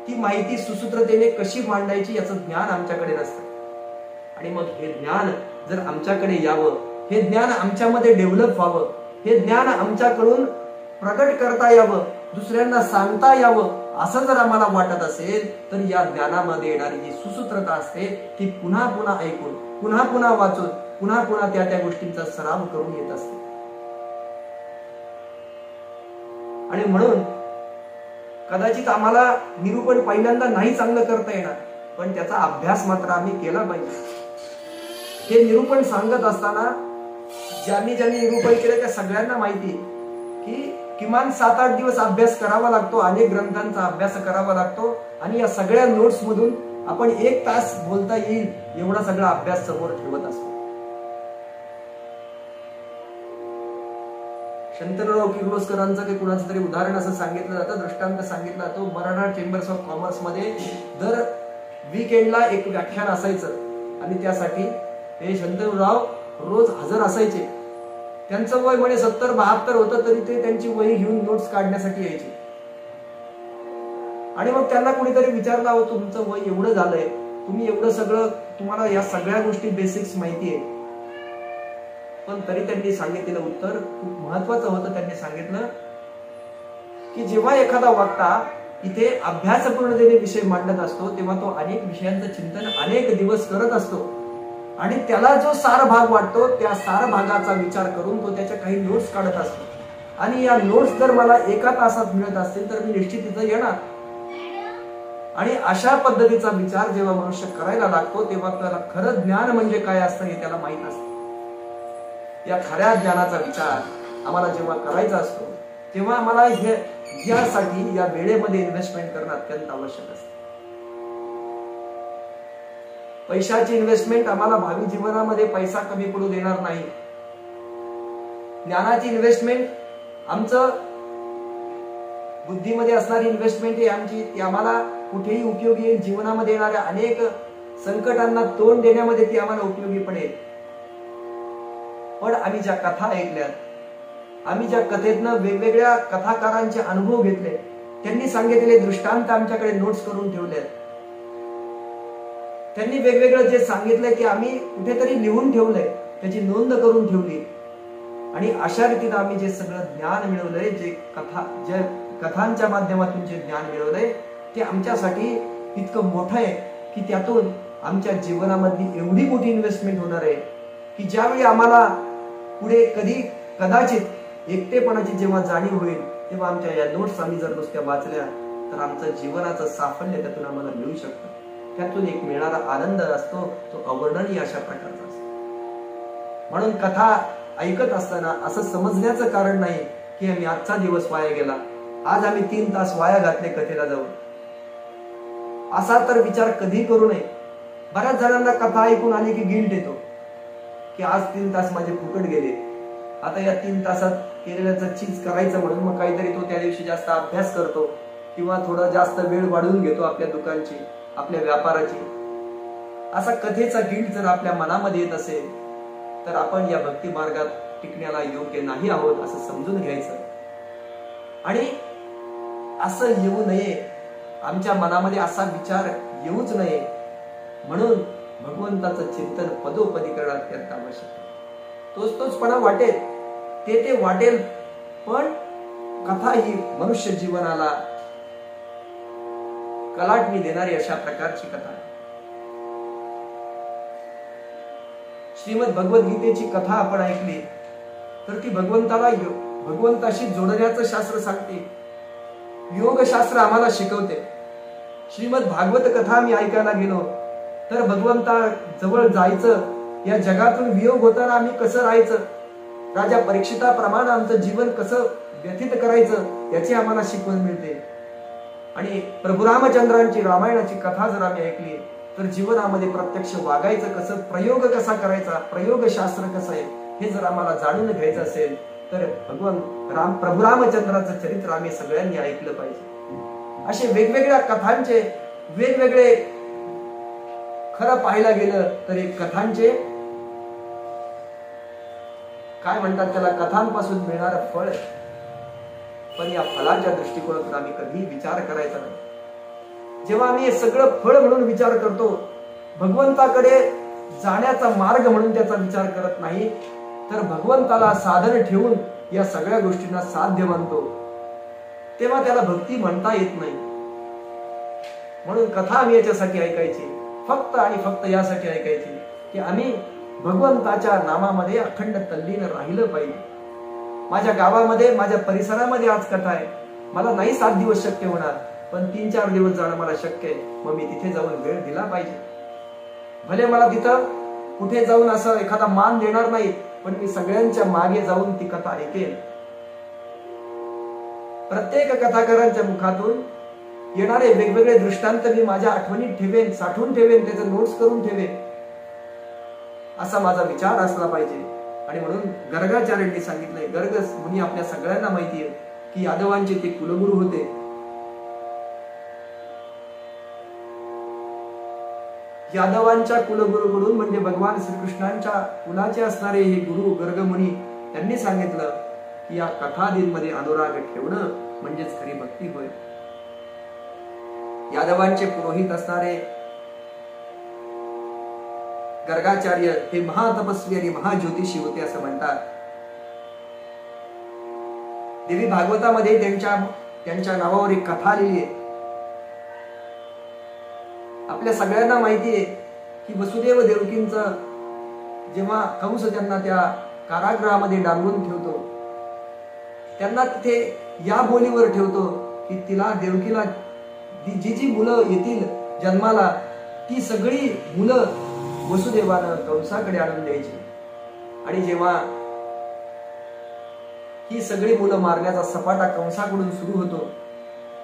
ती माहिती सुसूत्रतेने कशी मांडायची याचं ज्ञान आमच्याकडे नसतं. आणि मग हे ज्ञान जर आमच्याकडे यावं, हे ज्ञान आमच्यामध्ये डेव्हलप व्हावं, हे ज्ञान आमच्याकडून प्रगट करता यावं, दुसऱ्यांना सांगता यावं, असं जर आम्हाला वाटत असेल तर या ज्ञानामध्ये येणारी जी सुसूत्रता असते ती पुन्हा पुन्हा ऐकून, पुन्हा पुन्हा वाचून, पुन्हा पुन्हा त्या गोष्टींचा सराव करून येत असते. आणि म्हणून कदाचित आम्हाला निरूपण पहिल्यांदा नाही चांगलं करता येणार, पण त्याचा अभ्यास मात्र आम्ही केला पाहिजे. हे निरूपण सांगत असताना ज्यांनी निरूपण केलं त्या सगळ्यांना माहिती की किमान 7-8 दिवस अभ्यास करावा लागतो, अनेक ग्रंथांचा अभ्यास करावा लागतो, आणि या सगळ्या नोट्स मधून आपण 1 तास बोलता येईल एवढा सगळा अभ्यास समोर ठेवत असतो. शंतनुराव किर्लोस्करांचं काही कुणाचं तरी उदाहरण असं सांगितलं जातं, दृष्टांत सांगितला जातो. मराठा चेंबर्स ऑफ कॉमर्स मध्ये दर वीकेंडला एक व्याख्यान असायचं आणि त्यासाठी हे शंतनुराव रोज हजर असायचे. त्यांचं वय म्हणे 70-72 होतं, तरी ते त्यांची वही घेऊन नोट्स काढण्यासाठी यायचे. आणि मग त्यांना कुणीतरी विचारलं, अहो तुमचं वय एवढं झालंय, तुम्ही एवढं सगळं, तुम्हाला या सगळ्या गोष्टी बेसिक्स माहिती आहे, पण तरी त्यांनी सांगितलेलं उत्तर खूप महत्वाचं होतं. त्यांनी सांगितलं की जेव्हा एखादा वक्ता इथे अभ्यासपूर्णतेने विषय मांडत असतो तेव्हा तो अनेक विषयांचं चिंतन अनेक दिवस करत असतो, आणि त्याला जो सार भाग वाटतो त्या सार भागाचा विचार करून तो त्याच्या काही नोट्स काढत असतो. आणि या नोट्स जर मला 1 तासात मिळत असतील तर मी निश्चित तिथं येणार. आणि अशा पद्धतीचा विचार जेव्हा मनुष्य करायला लागतो तेव्हा त्याला खरं ज्ञान म्हणजे काय असतं हे त्याला माहित असतं. या खऱ्या ज्ञानाचा विचार आम्हाला जेव्हा करायचा असतो तेव्हा आम्हाला यासाठी या वेळेमध्ये इन्व्हेस्टमेंट करणं अत्यंत आवश्यक असतं. पैशाची इन्व्हेस्टमेंट आम्हाला भावी जीवनामध्ये पैसा कमी पडू देणार नाही. ज्ञानाची इन्व्हेस्टमेंट, आमचं बुद्धीमध्ये असणारी इन्व्हेस्टमेंट ही आमची, ती आम्हाला कुठेही उपयोगी येईल. जीवनामध्ये येणाऱ्या अनेक संकटांना तोंड देण्यामध्ये ती आम्हाला उपयोगी पडेल. पण आम्ही ज्या कथा ऐकल्यात, आम्ही ज्या कथेतनं वेगवेगळ्या कथाकारांचे अनुभव घेतले, त्यांनी सांगितलेले दृष्टांत आमच्याकडे नोट्स करून ठेवले, त्यांनी वेगवेगळं जे सांगितलंय ते आम्ही कुठेतरी लिहून ठेवलंय, त्याची नोंद करून ठेवली. आणि अशा रीतीने आम्ही जे सगळं ज्ञान मिळवलंय, जे कथांच्या माध्यमातून जे ज्ञान मिळवलंय ते आमच्यासाठी इतकं मोठं आहे की त्यातून आमच्या जीवनामधली एवढी मोठी इन्व्हेस्टमेंट होणार आहे की ज्यावेळी आम्हाला पुढे कदाचित एकटेपणाची जेव्हा जाणीव होईल तेव्हा आमच्या या नोट्स आम्ही जर नुसत्या वाचल्या तर आमचं जीवनाचं साफल्य त्यातून आम्हाला मिळू शकतं. त्यातून एक मिळणारा आनंद असतो तो अवर्णनीय अशा प्रकारचा असतो. म्हणून कथा ऐकत असताना असं समजण्याचं कारण नाही की आम्ही आजचा दिवस वाया गेला, आज आम्ही 3 तास वाया घातले कथेला जाऊन, असा तर विचार कधी करू नये. बऱ्याच जणांना कथा ऐकून आली की गिल्ट येतो की आज 3 तास माझे फुकट गेले, आता या 3 तासात केलेल्याचं चीज करायचं म्हणून मग काहीतरी तो त्या दिवशी जास्त अभ्यास करतो किंवा थोडा जास्त वेळ वाढवून घेतो आपल्या दुकानची, आपल्या व्यापाराची. असा कथेचा गिल्ट जर आपल्या मनामध्ये येत असेल तर आपण या भक्ती मार्गात टिकण्याला योग्य नाही आहोत असं समजून घ्यायचं. आणि असं येऊ नये, आमच्या मनामध्ये असा विचार येऊच नये म्हणून भगवंताचं चिंतन पदोपदी करणं अत्यंत आवश्यक आहे. तोचपणा वाटेल ते वाटेल, पण कथा ही मनुष्य जीवनाला कलाटणी देणारी अशा प्रकारची कथा आहे. श्रीमद भगवद्गीतेची कथा आपण ऐकली तर ती भगवंताशी जोडण्याचं शास्त्र सांगते, योगशास्त्र आम्हाला शिकवते. श्रीमद भागवत कथा मी ऐकायला गेलो तर भगवंता जवळ जायचं, या जगातून वियोग होताना आम्ही कसं राहायचं, राजा परीक्षिताप्रमाणे आमचं जीवन कसं व्यतीत करायचं याची आम्हाला शिकवण मिळते. आणि प्रभू रामचंद्रांची रामायणाची कथा जर आम्ही ऐकली तर जीवनामध्ये प्रत्यक्ष वागायचं कसं, प्रयोग कसा करायचा, प्रयोगशास्त्र कसं आहे हे जर आम्हाला जाणून घ्यायचं असेल तर प्रभू रामचंद्राचं चरित्र आम्ही सगळ्यांनी ऐकलं पाहिजे. असे वेगवेगळ्या कथांचे वेगवेगळे, खरं पाहायला गेलं तर एक कथांचे काय म्हणतात त्याला, कथांपासून मिळणारं फळ. पण या फळाच्या दृष्टिकोनातून आम्ही कधी विचार करायचा नाही. जेव्हा आम्ही हे सगळं फळ म्हणून विचार करतो, भगवंताकडे जाण्याचा मार्ग म्हणून त्याचा विचार करत नाही, तर भगवंताला साधन ठेवून या सगळ्या गोष्टींना साध्य मानतो, तेव्हा त्याला भक्ती म्हणता येत नाही. म्हणून कथा आम्ही याच्यासाठी ऐकायची, फक्त आणि फक्त यासाठी ऐकायची की आम्ही भगवंताच्या नामामध्ये अखंड तल्लीन राहिलं पाहिजे. माझ्या गावामध्ये, माझ्या परिसरामध्ये आज कथा आहे, मला नाही 7 दिवस शक्य होणार, पण 3-4 दिवस जाणं मला शक्य आहे, मग मी तिथे जाऊन वेळ दिला पाहिजे. भले मला तिथं कुठे जाऊन असं एखादा मान देणार नाही, पण मी सगळ्यांच्या मागे जाऊन ती कथा ऐकेन. प्रत्येक कथाकारांच्या मुखातून येणारे वेगवेगळे दृष्टांत मी माझ्या आठवणीत ठेवेन, साठवून ठेवेन, त्याचे नोट्स करून ठेवेन, असा माझा विचार असला पाहिजे. आणि म्हणून गर्गाचार्यांनी सांगितलंय, गर्ग मुनी आपल्या सगळ्यांना माहिती आहे की यादवांचे ते कुलगुरू होते. यादवांच्या कुलगुरूकडून म्हणजे भगवान श्रीकृष्णांच्या कुलाचे असणारे हे गुरु गर्ग मुनी, त्यांनी सांगितलं की या कथादींमध्ये अनुराग ठेवणं म्हणजेच खरी भक्ती होय. यादवांचे पुरोहित असणारे गर्गाचार्य हे महातपस्वी आणि महाज्योतिषी होते असं म्हणतात. देवी भागवतामध्ये त्यांच्या नावावर एक कथा लिहिली आहे. आपल्या सगळ्यांना माहिती आहे की वसुदेव देवकींचं जेव्हा कंस त्यांना त्या कारागृहामध्ये डांबून ठेवतो, त्यांना तिथे या बोलीवर ठेवतो की तिला, देवकीला जी मुलं येतील जन्माला, ती सगळी मुलं वसुदेवानं कंसाकडे आणून द्यायची. आणि जेव्हा ही सगळी मुलं मारण्याचा सपाटा कंसाकडून सुरू होतो,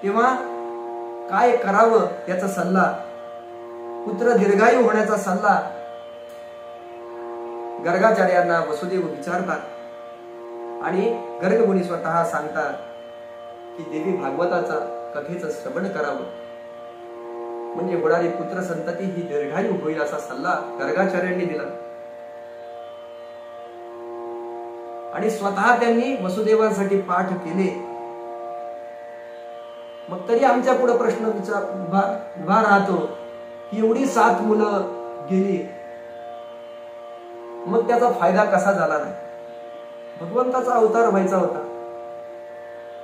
तेव्हा काय करावं याचा सल्ला, पुत्र दीर्घायू होण्याचा सल्ला गर्गाचार्यांना वसुदेव विचारतात. आणि गर्गमुनी स्वतः सांगतात की देवी भागवताचा कथेचं श्रवण करावं, म्हणजे होणारी पुत्र संतती ही दीर्घायू होईल असा सल्ला गर्गाचार्यांनी दिला. आणि स्वतः त्यांनी वसुदेवांसाठी पाठ केले. मग तरी आमच्या पुढे प्रश्न उभा राहतो की एवढी 7 मुलं गेली, मग त्याचा फायदा कसा झाला नाही? भगवंताचा अवतार व्हायचा होता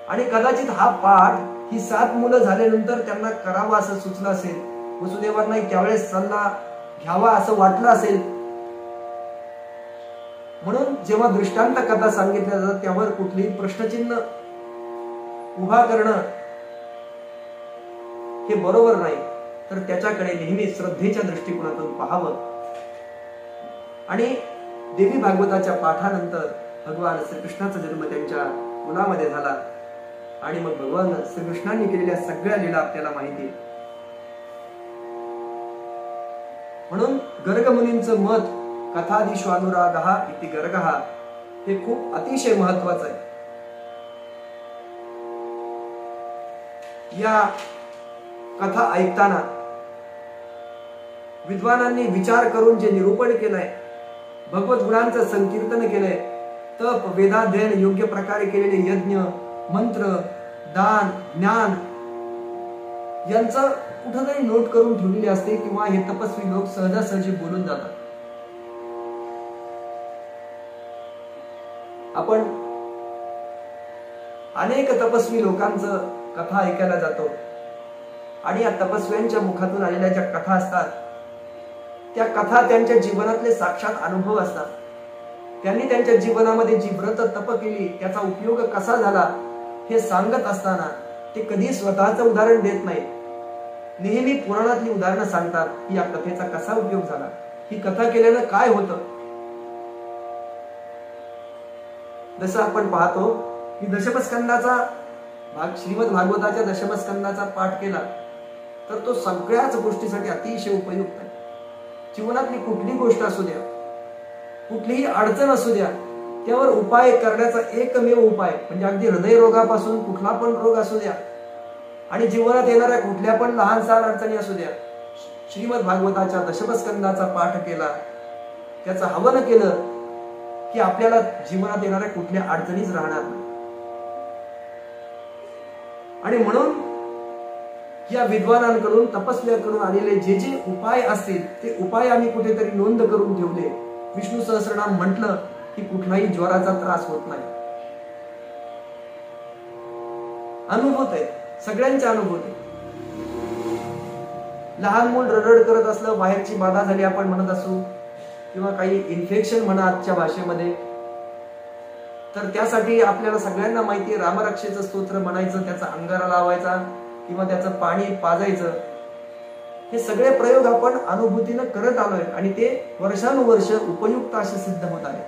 आणि कदाचित हा पाठ, ही 7 मुलं झाल्यानंतर त्यांना करावा असं सुचलं असेल, वसुदेवांना त्यावेळेस सल्ला घ्यावा असं वाटलं असेल. म्हणून जेव्हा दृष्टांत कथा सांगितल्या जातात त्यावर कुठलीही प्रश्नचिन्ह उभा करणं हे बरोबर नाही, तर त्याच्याकडे नेहमी श्रद्धेच्या दृष्टिकोनातून पाहावं. आणि देवी भागवताच्या पाठानंतर भगवान श्रीकृष्णाचा जन्म त्यांच्या कुलामध्ये झाला. आणि मग भगवान श्रीकृष्णांनी केलेल्या सगळ्या लीला आपल्याला माहिती. म्हणून गर्ग मुनींचं मत कथादिषु अनुरागः इति गर्गः हे खूप अतिशय महत्वाचं आहे. या कथा ऐकताना विद्वानांनी विचार करून जे निरूपण केलंय, भगवत गुणांचं संकीर्तन केलंय, तप, वेदाध्ययन, योग्य प्रकारे केलेले यज्ञ, मंत्र, दान, ज्ञान यांचं कुठेतरी नोट करून ठेवलेली असते, किंवा हे तपस्वी लोक सहजासहजी बोलून जातात. आपण अनेक तपस्वी लोकांचं कथा ऐकायला जातो आणि या तपस्व्यांच्या मुखातून आलेल्या ज्या कथा असतात त्या कथा त्यांच्या जीवनातले साक्षात अनुभव असतात. त्यांनी त्यांच्या जीवनामध्ये जी व्रत तप केली त्याचा उपयोग कसा झाला हे सांगत असताना ते कधी स्वतःचं उदाहरण देत नाहीत. नेहमी पुराणातली उदाहरणं सांगतात की या कथेचा कसा उपयोग झाला, ही कथा केल्यानं काय होतं. जसं आपण पाहतो की दशमस्कंदाचा श्रीमद भागवताच्या दशमस्कंदाचा पाठ केला तर तो सगळ्याच गोष्टीसाठी अतिशय उपयुक्त आहे. जीवनातली कुठली गोष्ट असू द्या, कुठलीही अडचण असू द्या, त्यावर उपाय करण्याचा एकमेव उपाय म्हणजे अगदी हृदयरोगापासून कुठला पण रोग असू द्या आणि जीवनात येणाऱ्या कुठल्या पण लहान सहान अडचणी असू द्या, श्रीमद भागवताच्या दशमस्कंदाचा पाठ केला, त्याचं हवन केलं की आपल्याला जीवनात येणाऱ्या कुठल्या अडचणीच राहणार नाही. आणि म्हणून या विद्वानांकडून तपस्व्याकडून आलेले जे जे उपाय असतील ते उपाय आम्ही कुठेतरी नोंद करून ठेवले. विष्णू सहस्रनाम म्हटलं की कुठलाही ज्वराचा त्रास होत नाही. अनुभूत आहे, सगळ्यांच्या अनुभूत आहे. लहान मूल रडरड करत असलं, बाहेरची बाधा झाली आपण म्हणत असू किंवा काही इन्फेक्शन म्हणा आजच्या भाषेमध्ये, तर त्यासाठी आपल्याला सगळ्यांना माहिती आहे रामरक्षेचं स्तोत्र म्हणायचं, त्याचा अंगारा लावायचा किंवा त्याचं पाणी पाजायचं. हे सगळे प्रयोग आपण अनुभूतीनं करत आलोय आणि ते वर्षानुवर्ष उपयुक्त असे सिद्ध होत आहे.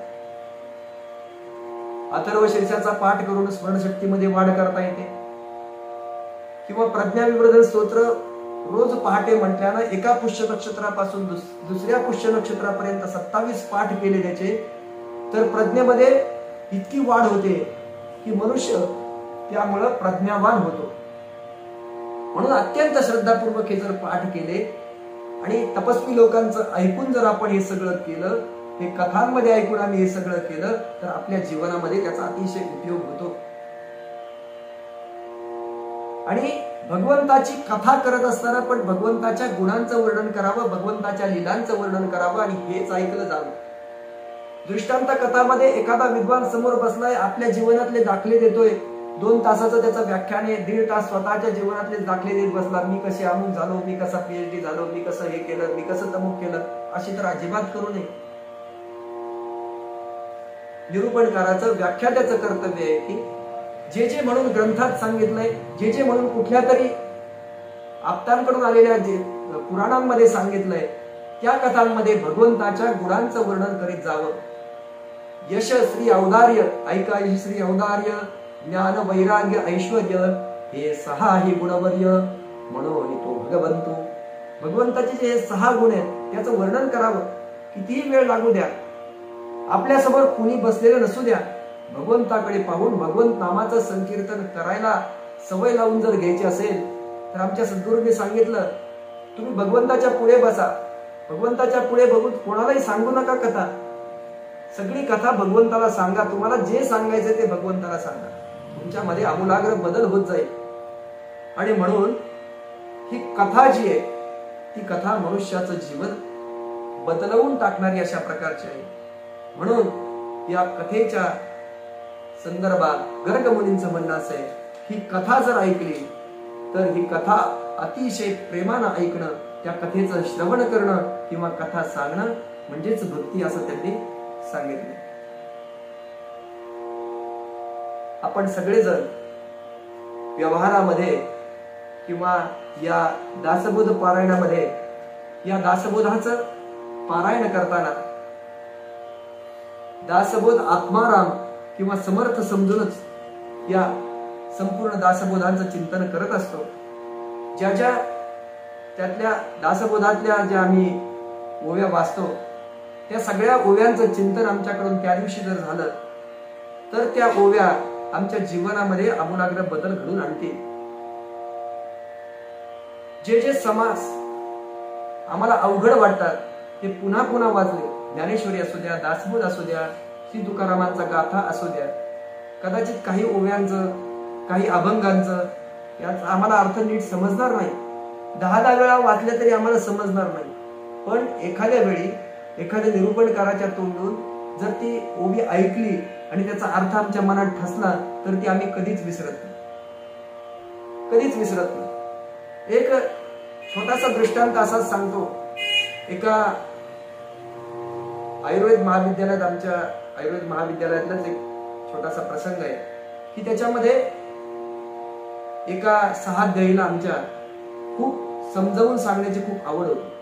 अथर्व शीर्षाचा पाठ करून स्मरणशक्तीमध्ये वाढ करता येते किंवा प्रज्ञाविवर्धन स्तोत्र रोज पहाटे म्हटल्यानं एका पुष्य नक्षत्रापासून दुसऱ्या पुष्य नक्षत्रापर्यंत 27 पाठ केले त्याचे, तर प्रज्ञेमध्ये इतकी वाढ होते की मनुष्य त्यामुळं प्रज्ञावान होतो. म्हणून अत्यंत श्रद्धापूर्वक हे जर पाठ केले आणि तपस्वी लोकांचं ऐकून जर आपण हे सगळं केलं, हे कथांमध्ये ऐकून आम्ही हे सगळं केलं, तर आपल्या जीवनामध्ये त्याचा अतिशय उपयोग होतो. आणि भगवंताची कथा करत असताना पण भगवंताच्या गुणांचं वर्णन करावं, भगवंताच्या लीलांचं वर्णन करावं आणि हेच ऐकलं जावं. दृष्टांत कथामध्ये एखादा विद्वान समोर बसलाय, आपल्या जीवनातले दाखले देतोय, 2 तासाचं त्याचं व्याख्यान आहे, 1.5 तास स्वतःच्या जीवनातले दाखले देत बसला. मी कसे अमुक झालो, मी कसा PhD झालो, मी कसं हे केलं, मी कसं तमुक केलं, अशी तर अजिबात करू नये. निरूपणकाराचं व्याख्यात्याचं कर्तव्य आहे की जे जे म्हणून ग्रंथात सांगितलंय, जे जे म्हणून कुठल्या तरी आप्तांकडून आलेल्या जे पुराणांमध्ये सांगितलंय, त्या कथांमध्ये भगवंताच्या गुणांचं वर्णन करीत जावं. यश श्री औदार्य, ऐका श्री औदार्य, ज्ञान वैराग्य ऐश्वर्य हे 6 ही गुणवर्य म्हणून तो भगवंतो. भगवंताचे जे 6 गुण आहेत त्याचं वर्णन करावं. कितीही वेळ लागू द्या, आपल्यासमोर कुणी बसलेलं नसू द्या, भगवंताकडे पाहून भगवंत नामाचं संकीर्तन करायला सवय लावून जर घ्यायची असेल तर आमच्या सद्गुरूंनी सांगितलं, तुम्ही भगवंताच्या पुढे बसा, भगवंताच्या पुढे बघून कोणालाही सांगू नका कथा, सगळी कथा भगवंताला सांगा. तुम्हाला जे सांगायचं ते भगवंताला सांगा, तुमच्यामध्ये आमूलाग्र बदल होत जाईल. आणि म्हणून ही कथा जी आहे ती कथा मनुष्याचं जीवन बदलवून टाकणारी अशा प्रकारची आहे. म्हणून या कथेच्या संदर्भात गर्ग मुनींचं म्हणणं असं आहे, ही कथा जर ऐकली तर ही कथा अतिशय प्रेमानं ऐकणं, त्या कथेचं श्रवण करणं किंवा कथा सांगणं म्हणजेच भक्ती असं त्यांनी सांगितलं. आपण सगळेजण व्यवहारामध्ये किंवा या दासबोध पारायणामध्ये या दासबोधाचं पारायण करताना दासबोध आत्माराम किंवा समर्थ समजूनच या संपूर्ण दासबोधांचं चिंतन करत असतो. ज्या ज्या त्यातल्या दासबोधातल्या ज्या आम्ही ओव्या वाचतो त्या सगळ्या ओव्यांचं चिंतन आमच्याकडून त्या दिवशी जर झालं तर त्या ओव्या आमच्या जीवनामध्ये आमूलाग्र बदल घडून आणतील. जे जे समास आम्हाला अवघड वाटतात ते पुन्हा पुन्हा वाचले, ज्ञानेश्वरी असू द्या, दासबोध असू द्या, श्री तुकारामांचा गाथा असू द्या, कदाचित काही ओव्यांचं काही अभंगांचं याचा आम्हाला अर्थ नीट समजणार नाही, 10 वेळा वाचल्या तरी आम्हाला समजणार नाही, पण एखाद्या वेळी एखाद्या निरूपणकाराच्या तोंडून जर ती ओवी ऐकली आणि त्याचा अर्थ आमच्या मनात ठसला तर ती आम्ही कधीच विसरत नाही, कधीच विसरत नाही. एक छोटासा दृष्टांत असाच सांगतो. एका आयुर्वेद महाविद्यालयात, आमच्या आयुर्वेद महाविद्यालयातलाच एक छोटासा प्रसंग आहे की त्याच्यामध्ये एका सहाध्यायीला आमच्या खूप समजावून सांगण्याची खूप आवड होती.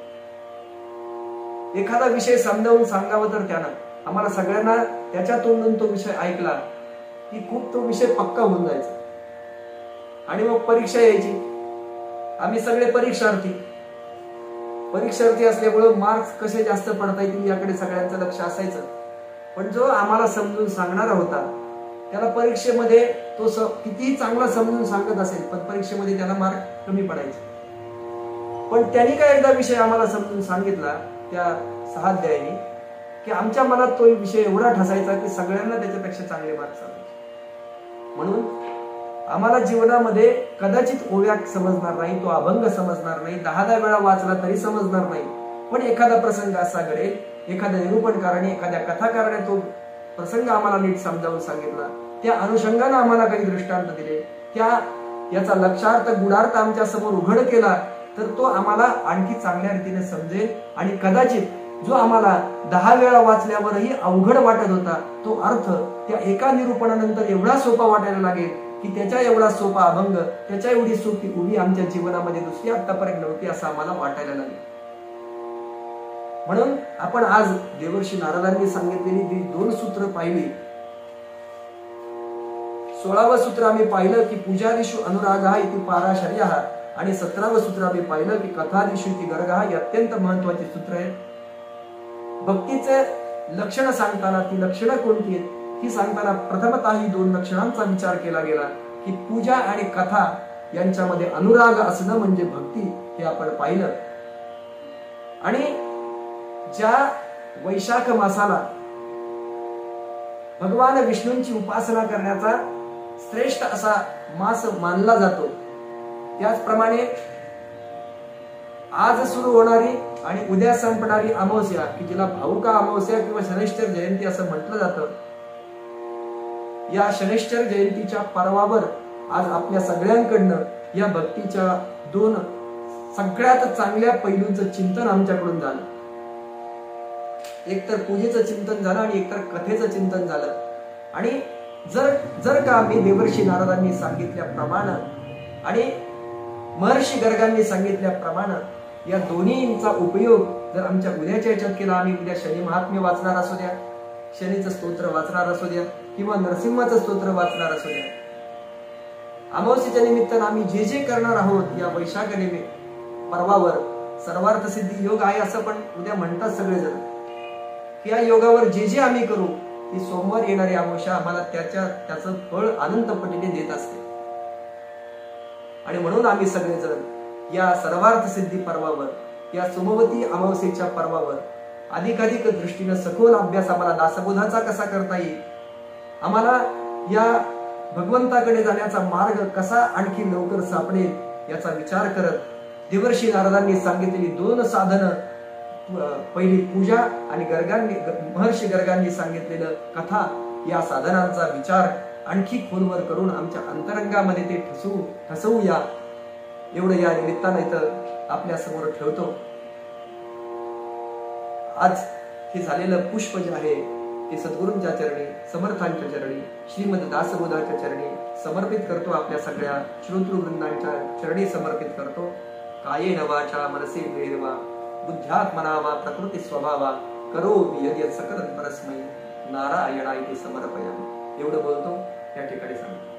एखादा विषय समजावून सांगावं तर त्यानं आम्हाला सगळ्यांना त्याच्या तोंडून तो विषय ऐकला की खूप तो विषय पक्का होऊन जायचा. आणि मग परीक्षा यायची. आम्ही सगळे परीक्षार्थी असल्यामुळे मार्क्स कसे जास्त पडता येतील याकडे सगळ्यांचं लक्ष असायचं. पण जो आम्हाला समजून सांगणारा होता त्याला परीक्षेमध्ये तो कितीही चांगला समजून सांगत असेल पण परीक्षेमध्ये त्याला मार्क कमी पडायचे. पण त्यांनी काय एकदा विषय आम्हाला समजून सांगितला त्या सहाध्यायीने की आमच्या मनात तो विषय एवढा ठसायचा की सगळ्यांना त्याच्यापेक्षा चांगले मार्क्स आले. म्हणून आम्हाला जीवनामध्ये कदाचित ओव्या समजणार नाही, तो अभंग समजणार नाही, 10 वेळा वाचला तरी समजणार नाही, पण एखादा प्रसंग असा घडेल, एखाद्या निरूपणकाराने एखाद्या कथाकाराने तो प्रसंग आम्हाला नीट समजावून सांगितला, त्या अनुषंगाने आम्हाला काही दृष्टांत दिले, याचा लक्षार्थ गुणार्थ आमच्या समोर उघड केला तर तो आम्हाला आणखी चांगल्या रीतीने समजेल. आणि कदाचित जो आम्हाला 10 वेळा वाचल्यावरही अवघड वाटत होता तो अर्थ त्या एका निरूपणानंतर एवढा सोपा वाटायला लागेल की त्याच्या एवढा सोपा अभंग, त्याच्या एवढी सोपी उभी आमच्या जीवनामध्ये दुसरी आतापर्यंत नव्हती असं आम्हाला वाटायला लागेल. म्हणून आपण आज देवर्षी नारदांनी सांगितलेली जी 2 सूत्र पाहिली, 16वं सूत्र आम्ही पाहिलं की पूजादिषु अनुरागः इति पाराशर्यः आणि 17वं सूत्र आम्ही पाहिलं की कथादिषु इति गर्गः. ही अत्यंत महत्वाची सूत्र आहे. भक्तीचे लक्षण सांगताना ती लक्षणं कोणती आहेत ही सांगताना प्रथमतः ही 2 लक्षणांचा विचार केला गेला की पूजा आणि कथा यांच्यामध्ये अनुराग असणं म्हणजे भक्ती, हे आपण पाहिलं. आणि ज्या वैशाख मासाला भगवान विष्णूंची उपासना करण्याचा श्रेष्ठ असा मास मानला जातो, त्याचप्रमाणे आज सुरू होणारी आणि उद्या संपणारी अमावस्या की जिला भाऊका अमावस्या किंवा शनैश्चर जयंती असं म्हटलं जातं, या शनैश्चर जयंतीच्या पर्वावर आज आपल्या सगळ्यांकडनं या भक्तीच्या 2 सगळ्यात चांगल्या पैलूंचं चिंतन आमच्याकडून झालं. एक तर पूजेचं चिंतन झालं आणि एक तर कथेचं चिंतन झालं. आणि जर का आम्ही देवर्षी नारदांनी सांगितल्याप्रमाणे आणि महर्षी गर्गांनी सांगितल्याप्रमाणे या दोन्हींचा उपयोग जर आमच्या उद्याच्या याच्यात केला, आम्ही उद्या शनी महात्म्य वाचणार असू द्या, शनीचं स्तोत्र वाचणार असू द्या किंवा नरसिंहाचं स्तोत्र वाचणार असू द्या, अमावस्येच्या निमित्तानं आम्ही जे जे करणार आहोत या वैशाख पर्वावर सर्वार्थ सिद्धी योग आहे असं पण उद्या म्हणतात सगळेजण की या योगावर जे जे आम्ही करू ती सोमवार येणारी अमावस्या आम्हाला त्याचं फळ अनंत पटीने देत असते. आणि म्हणून आम्ही सगळेजण या सर्वार्थ सिद्धी पर्वावर, या सोमवती अमावस्येच्या पर्वावर अधिकाधिक दृष्टीने सखोल अभ्यास आम्हाला दासबोधाचा कसा करता येईल, आम्हाला या भगवंताकडे जाण्याचा मार्ग कसा आणखी लवकर सापडेल याचा विचार करत देवर्षी नारदांनी सांगितलेली 2 साधनं, पहिली पूजा आणि महर्षी गर्गांनी सांगितलेलं कथा, या साधनांचा विचार आणखी खोलवर करून आमच्या अंतरंगामध्ये ते ठसवूया एवढं या निमित्तानं इथं आपल्या समोर ठेवतो. आज हे झालेलं पुष्प जे आहे ते सद्गुरूंच्या चरणी, समर्थांच्या चरणी, श्रीमद दासबोधाच्या चरणी समर्पित करतो. आपल्या सगळ्या श्रोतृवृंदांच्या चरणी समर्पित करतो. कायेन वाचा मनसेंद्रियेण वा बुद्ध्यात्मना वा प्रकृती स्वभावा करोमि यद्यत् सकलं परस्मै नारायणाय समर्पयामि. एवढं बोलतो या ठिकाणी सांगतो.